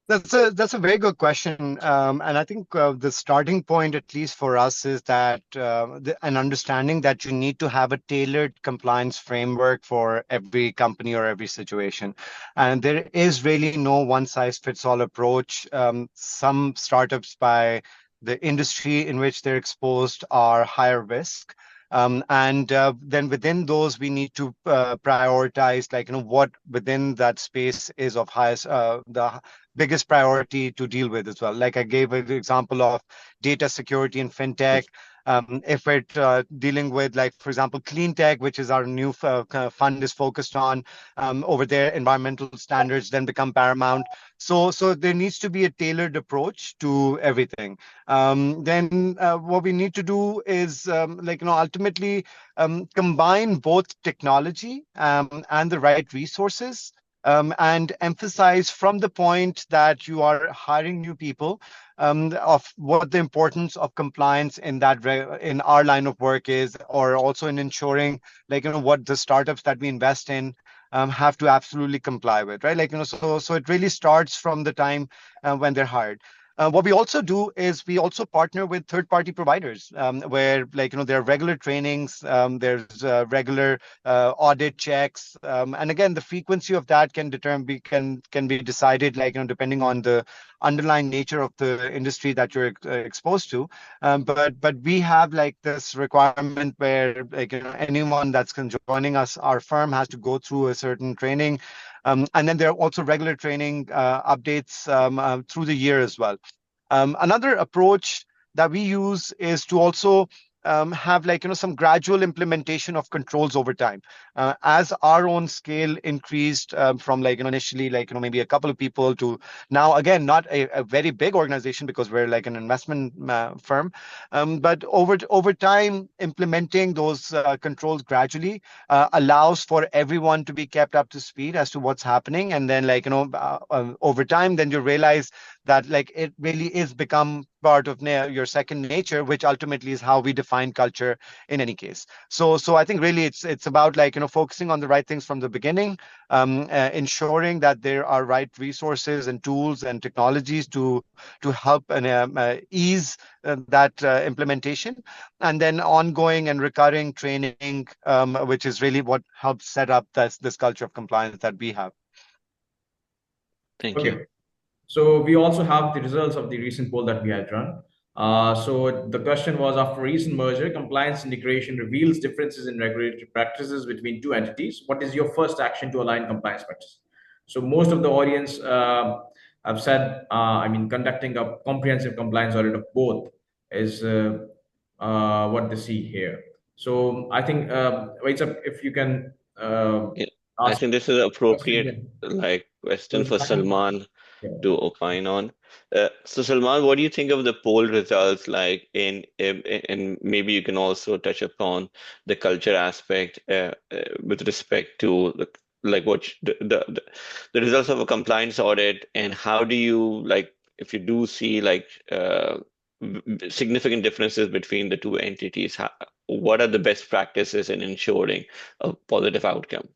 That's a very good question, and I think the starting point, at least for us, is that an understanding that you need to have a tailored compliance framework for every company or every situation, and there is really no one-size-fits-all approach. Some startups, by the industry in which they're exposed, are higher risk. And then within those, we need to prioritize, what within that space is of the biggest priority to deal with as well. Like I gave an example of data security and fintech. If we're dealing with, for example, clean tech, which is our new fund is focused on, over there, environmental standards then become paramount. So there needs to be a tailored approach to everything. Then what we need to do is, ultimately combine both technology and the right resources. And emphasize from the point that you are hiring new people, of what the importance of compliance in our line of work is, or also in ensuring, what the startups that we invest in have to absolutely comply with, right? So it really starts from the time when they're hired. What we also do is we also partner with third-party providers, where there are regular trainings, there's regular audit checks, and again, the frequency of that can be decided, depending on the underlying nature of the industry that you're exposed to. But we have this requirement where anyone that's joining our firm has to go through a certain training. And then there are also regular training updates through the year as well. Another approach that we use is to also have some gradual implementation of controls over time. As our own scale increased from initially maybe a couple of people to now, again, not a very big organization because we're an investment firm, but over time, implementing those controls gradually allows for everyone to be kept up to speed as to what's happening. And then over time, then you realize that it really is become part of your second nature, which ultimately is how we define culture in any case. So I think really it's about focusing on the right things from the beginning, ensuring that there are right resources and tools and technologies to help and ease that implementation, and then ongoing and recurring training, which is really what helps set up this culture of compliance that we have. Thank you. So we also have the results of the recent poll that we had run. So the question was, after recent merger, compliance integration reveals differences in regulatory practices between two entities. What is your first action to align compliance practices? So most of the audience have said, I mean, conducting a comprehensive compliance audit of both is what they see here. So I think, Vaitsap, if you can Yeah, I ask think this is an a question appropriate again. like question So for Salman yeah. to opine on. So Salman, what do you think of the poll results like and maybe you can also touch upon the culture aspect with respect to like the results of a compliance audit and how do you like if you do see like significant differences between the two entities, what are the best practices in ensuring a positive outcome?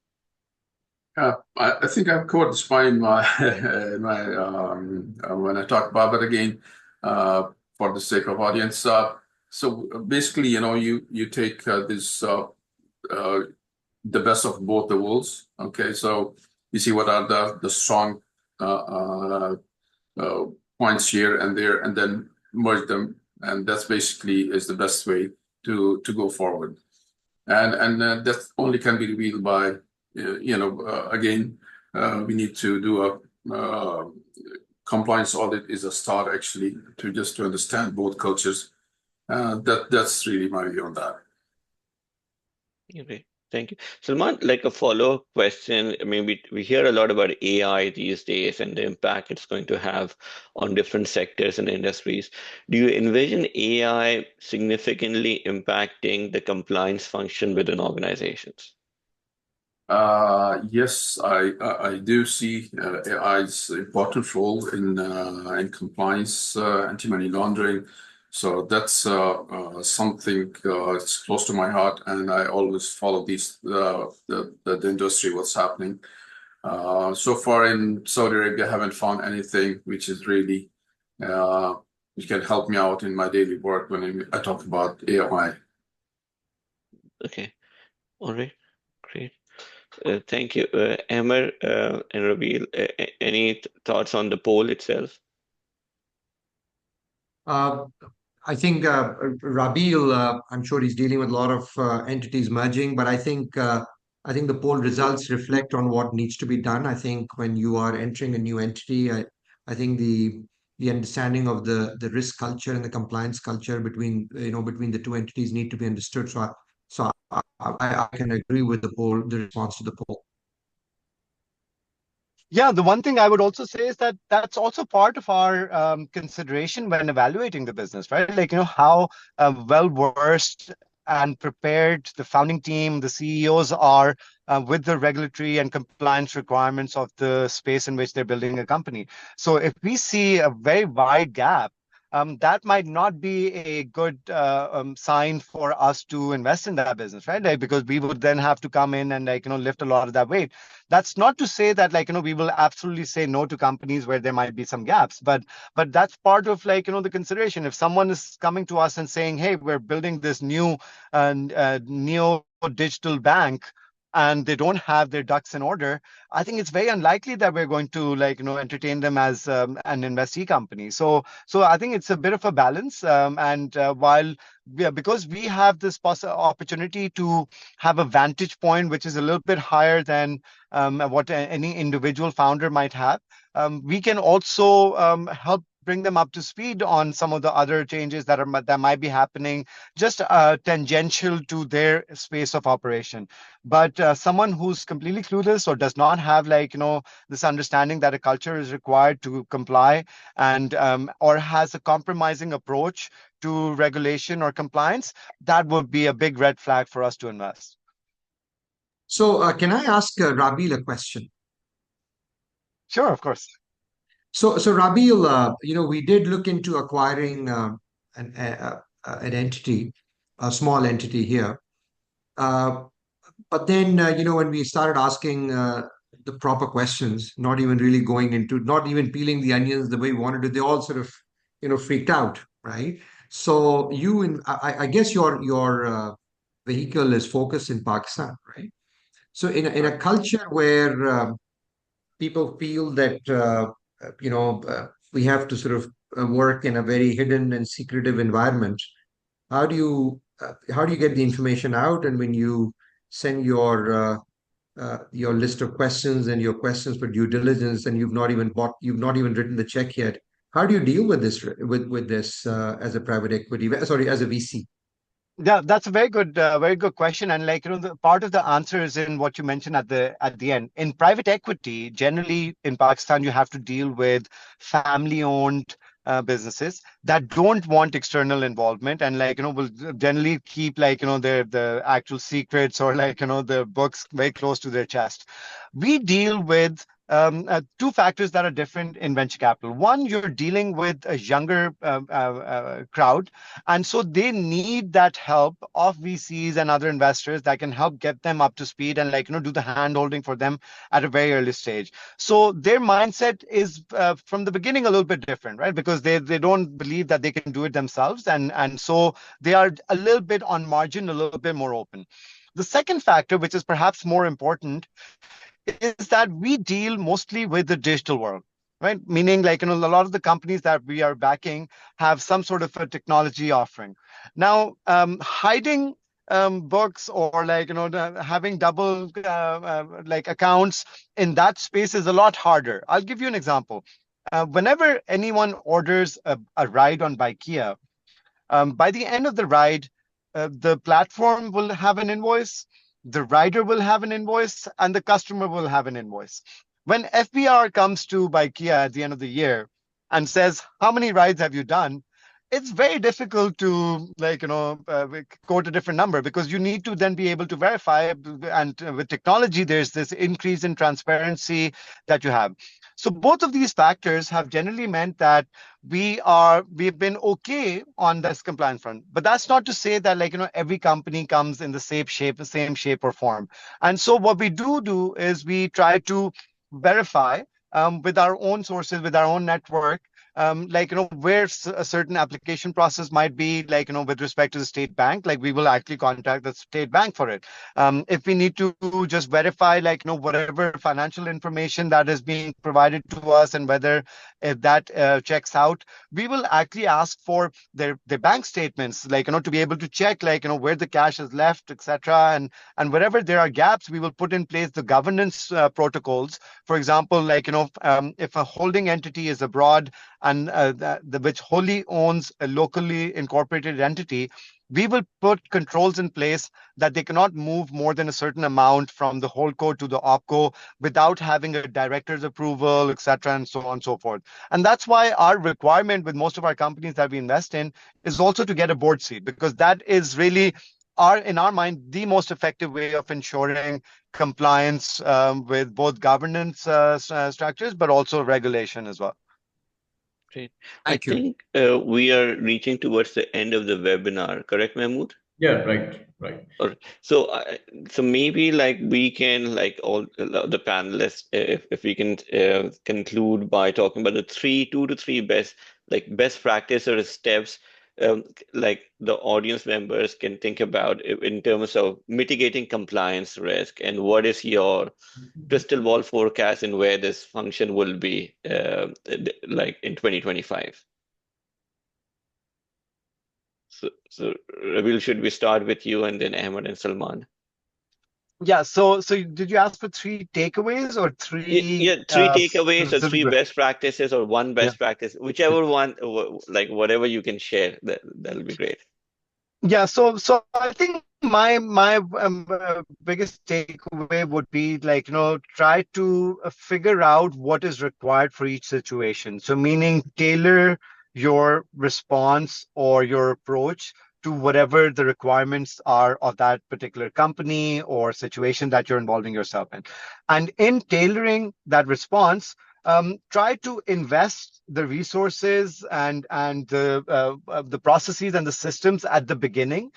I think I've covered this point in my when I talk about, but again, for the sake of audience, so basically, you take this the best of both the worlds. Okay, so you see what are the strong points here and there, and then merge them, and that's basically is the best way to go forward. And that only can be revealed by again, we need to do a compliance audit is a start actually to understand both cultures. That's really my view on that. Okay, thank you. Salman, like a follow-up question. I mean, we hear a lot about AI these days and the impact it's going to have on different sectors and industries. Do you envision AI significantly impacting the compliance function within organizations? Yes, I do see AI's important role in compliance, anti-money laundering. So that's something it's close to my heart, and I always follow the industry, what's happening. So far in Saudi Arabia, I haven't found anything which is really which can help me out in my daily work when I talk about AI. Okay, all right, great. Thank you. Amr and Rabil, any thoughts on the poll itself? I think Rabil, I'm sure he's dealing with a lot of entities merging, but I think the poll results reflect on what needs to be done. I think when you are entering a new entity, I think the understanding of the risk culture and the compliance culture between the two entities need to be understood. So I can agree with the response to the poll. Yeah, the one thing I would also say is that that's also part of our consideration when evaluating the business, right? Like, how well versed and prepared the founding team, the CEOs are with the regulatory and compliance requirements of the space in which they're building a company. So if we see a very wide gap, that might not be a good sign for us to invest in that business, right? Like, because we would then have to come in and lift a lot of that weight. That's not to say that we will absolutely say no to companies where there might be some gaps, but that's part of the consideration. If someone is coming to us and saying, hey, we're building this new neo digital bank, and they don't have their ducks in order, I think it's very unlikely that we're going to entertain them as an investee company. So I think it's a bit of a balance. And while because we have this opportunity to have a vantage point which is a little bit higher than what any individual founder might have, we can also help bring them up to speed on some of the other changes that might be happening, just tangential to their space of operation. But someone who's completely clueless or does not have this understanding that a culture is required to comply, and or has a compromising approach to regulation or compliance, that would be a big red flag for us to invest. So can I ask Rabil a question? Sure, of course. So Rabil, we did look into acquiring an entity, a small entity here. But then, when we started asking the proper questions, not even really going into, not even peeling the onions the way we wanted to, they all sort of, freaked out, right? So I guess your vehicle is focused in Pakistan, right? So in a culture where people feel that we have to sort of work in a very hidden and secretive environment. How do you get the information out? And when you send your your list of questions and your questions for due diligence, and you've not even written the check yet. How do you deal with this as a private equity, sorry, as a VC? Yeah, that's a very good question. And like, the part of the answer is in what you mentioned at the end. In private equity, generally in Pakistan, you have to deal with family-owned businesses that don't want external involvement, and like, will generally keep like, the actual secrets or like, the books very close to their chest. We deal with two factors that are different in venture capital. One, you're dealing with a younger crowd, and so they need that help of VCs and other investors that can help get them up to speed and like, do the hand holding for them at a very early stage. So their mindset is from the beginning a little bit different, right? Because they don't believe that they can do it themselves, and so they are a little bit on margin, a little bit more open. The second factor, which is perhaps more important, is that we deal mostly with the digital world, right? Meaning, like, a lot of the companies that we are backing have some sort of a technology offering. Now, hiding books or like, having double like accounts in that space is a lot harder. I'll give you an example. Whenever anyone orders a ride on Bikea, by the end of the ride, the platform will have an invoice, the rider will have an invoice, and the customer will have an invoice. When FBR comes to Bikea at the end of the year and says, how many rides have you done? It's very difficult to like, quote a different number, because you need to then be able to verify. And with technology, there's this increase in transparency that you have. So both of these factors have generally meant that we've been okay on this compliance front. But that's not to say that like, every company comes in the same shape or form. And so what we do is we try to verify with our own sources, with our own network, like, where a certain application process might be, like, with respect to the state bank, like we will actually contact the state bank for it. If we need to just verify, like, whatever financial information that is being provided to us and whether if that checks out, we will actually ask for their bank statements, like, to be able to check, like, where the cash is left, etc. And wherever there are gaps, we will put in place the governance protocols. For example, like, if a holding entity is abroad and which wholly owns a locally incorporated entity, we will put controls in place that they cannot move more than a certain amount from the holdco to the opco without having a director's approval, etc., and so on and so forth. And that's why our requirement with most of our companies that we invest in is also to get a board seat, because that is really in our mind, the most effective way of ensuring compliance with both governance structures, but also regulation as well. Great. Thank you. think we are reaching towards the end of the webinar, correct, Mahmood? Yeah, right. So, so maybe like we can, like all the panelists, if we can conclude by talking about the 2 to 3 best practice or steps, like the audience members can think about in terms of mitigating compliance risk, and what is your crystal ball forecast and where this function will be like in 2025. So Rabil, should we start with you and then Ahmed and Salman? Yeah, so did you ask for 3 takeaways or 3? Yeah, 3 takeaways or 3 best practices or 1 best practice, whichever one, like whatever you can share, that'll be great. Yeah, so I think my biggest takeaway would be like, try to figure out what is required for each situation. So meaning tailor your response or your approach to whatever the requirements are of that particular company or situation that you're involving yourself in. And in tailoring that response, try to invest the resources and the processes and the systems at the beginning,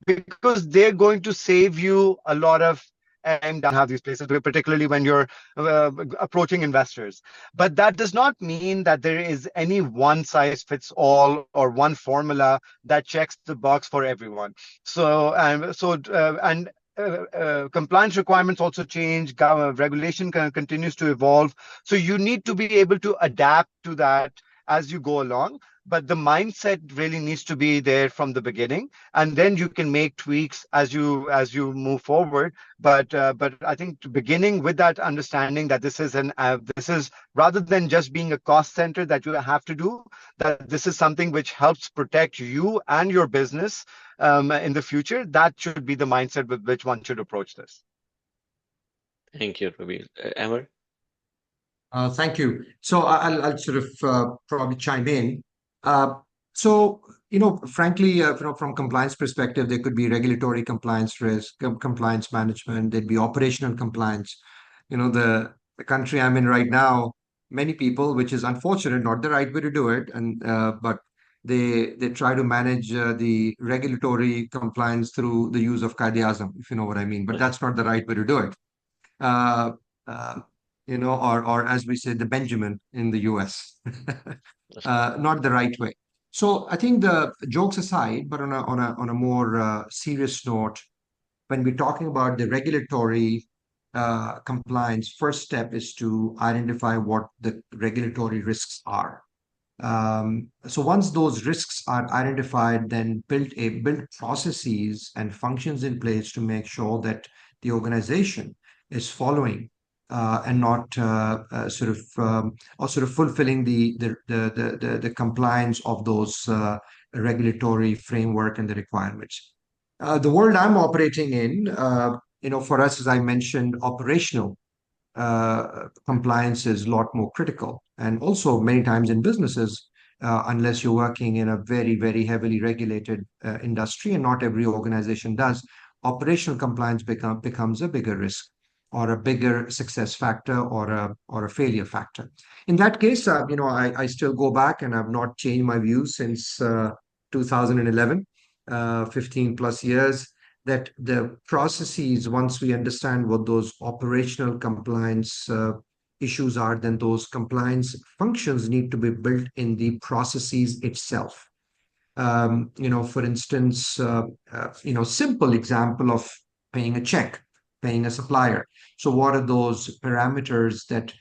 because they're going to save you a lot of and have these places, particularly when you're approaching investors. But that does not mean that there is any one size fits all or one formula that checks the box for everyone. So compliance requirements also change. Regulation continues to evolve. So you need to be able to adapt to that as you go along. but the mindset really needs to be there from the beginning, and then you can make tweaks as you move forward. But I think beginning with that understanding that this is rather than just being a cost center that you have to do, that this is something which helps protect you and your business in the future. That should be the mindset with which one should approach this. Thank you, Ravi. Amar? Thank you. So I'll sort of probably chime in. Uh, so, frankly, from compliance perspective, there could be regulatory compliance risk, compliance management, there'd be operational compliance. The country I'm in right now, many people, which is unfortunate, not the right way to do it, and but they try to manage the regulatory compliance through the use of Qaid-e-Azam, if you know what I mean. But that's not the right way to do it. Uh, uh, or as we say, the Benjamin in the US. Not the right way. So I think the jokes aside, but on a more serious note, when we're talking about the regulatory compliance, first step is to identify what the regulatory risks are. So once those risks are identified, then build processes and functions in place to make sure that the organization is following and not sort of fulfilling the compliance of those regulatory framework and the requirements. The world I'm operating in, for us, as I mentioned, operational compliance is a lot more critical. And also many times in businesses, unless you're working in a very, very heavily regulated industry, and not every organization does, operational compliance becomes a bigger risk or a bigger success factor or a failure factor. In that case, I still go back and I've not changed my views since 2011, 15 plus years, that the processes, once we understand what those operational compliance issues are, then those compliance functions need to be built in the processes itself. For instance, simple example of paying a check, paying a supplier. So what are those parameters that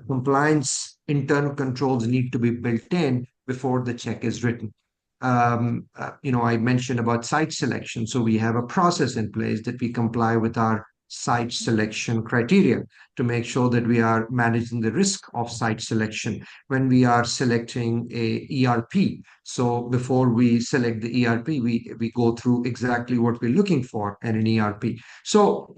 compliance internal controls need to be built in before the check is written? I mentioned about site selection. So we have a process in place that we comply with our site selection criteria to make sure that we are managing the risk of site selection when we are selecting a ERP. So before we select the ERP, we go through exactly what we're looking for in an ERP. So,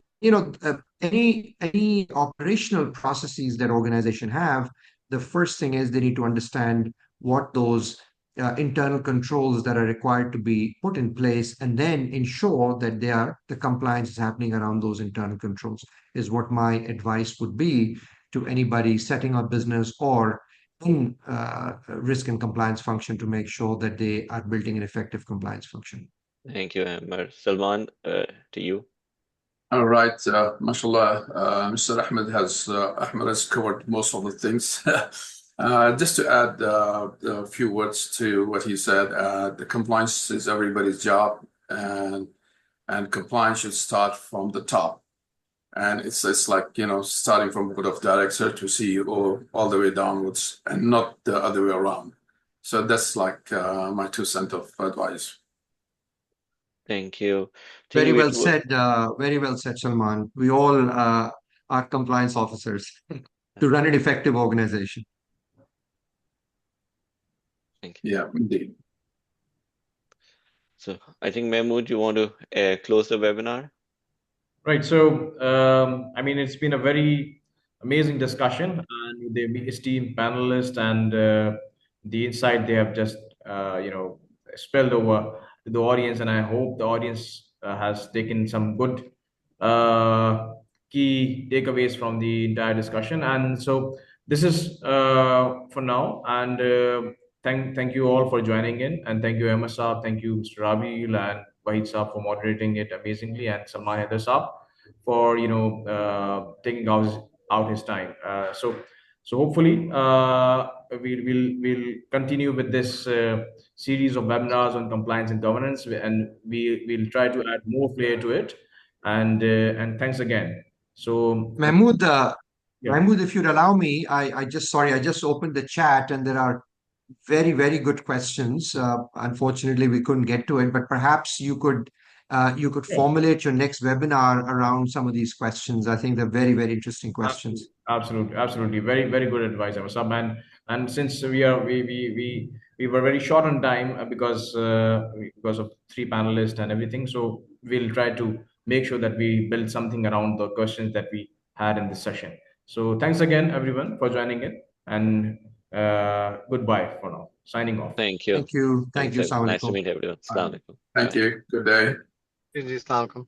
any operational processes that organization have, the first thing is they need to understand what those internal controls that are required to be put in place, and then ensure that the compliance is happening around those internal controls, is what my advice would be to anybody setting up business or in risk and compliance function, to make sure that they are building an effective compliance function. Thank you, Amar. Salman, to you. All right, mashallah, Mr. Ahmed has covered most of the things. Just to add a few words to what he said, the compliance is everybody's job, and compliance should start from the top. And it's like, starting from board of director to CEO all the way downwards, and not the other way around. So that's like my 2 cents of advice. Thank you. Very well said, Salman. We all are compliance officers to run an effective organization. Thank you. Yeah, indeed. So I think, Mahmood, you want to close the webinar? Right. So, it's been a very amazing discussion, and the esteemed panelists and the insight they have just, spilled over to the audience. And I hope the audience has taken some good key takeaways from the entire discussion. And so this is for now. And thank you all for joining in. And thank you, Emma Saab. Thank you, Mr. Rabil and Wahid Saab for moderating it amazingly, and Salman Haider Saab for taking out his time. So hopefully we'll continue with this series of webinars on compliance and governance, and we'll try to add more flair to it. And thanks again. So Mahmood, yeah. Mahmood, if you'd allow me, I just opened the chat, and there are very, very good questions. Unfortunately, we couldn't get to it, but perhaps you could Sure. formulate your next webinar around some of these questions. I think they're very, very interesting questions. Absolutely. Very good advice, Avasab. And since we were very short on time because of three panelists and everything, so we'll try to make sure that we build something around the questions that we had in this session. So thanks again, everyone, for joining in, and goodbye for now. Signing off. Thank you. Thank you. Thank you. Thanks. Nice to Assalamualaikum. meet everyone. Bye. Assalamu alaikum. Thank Bye. you. Good day. Assalamualaikum.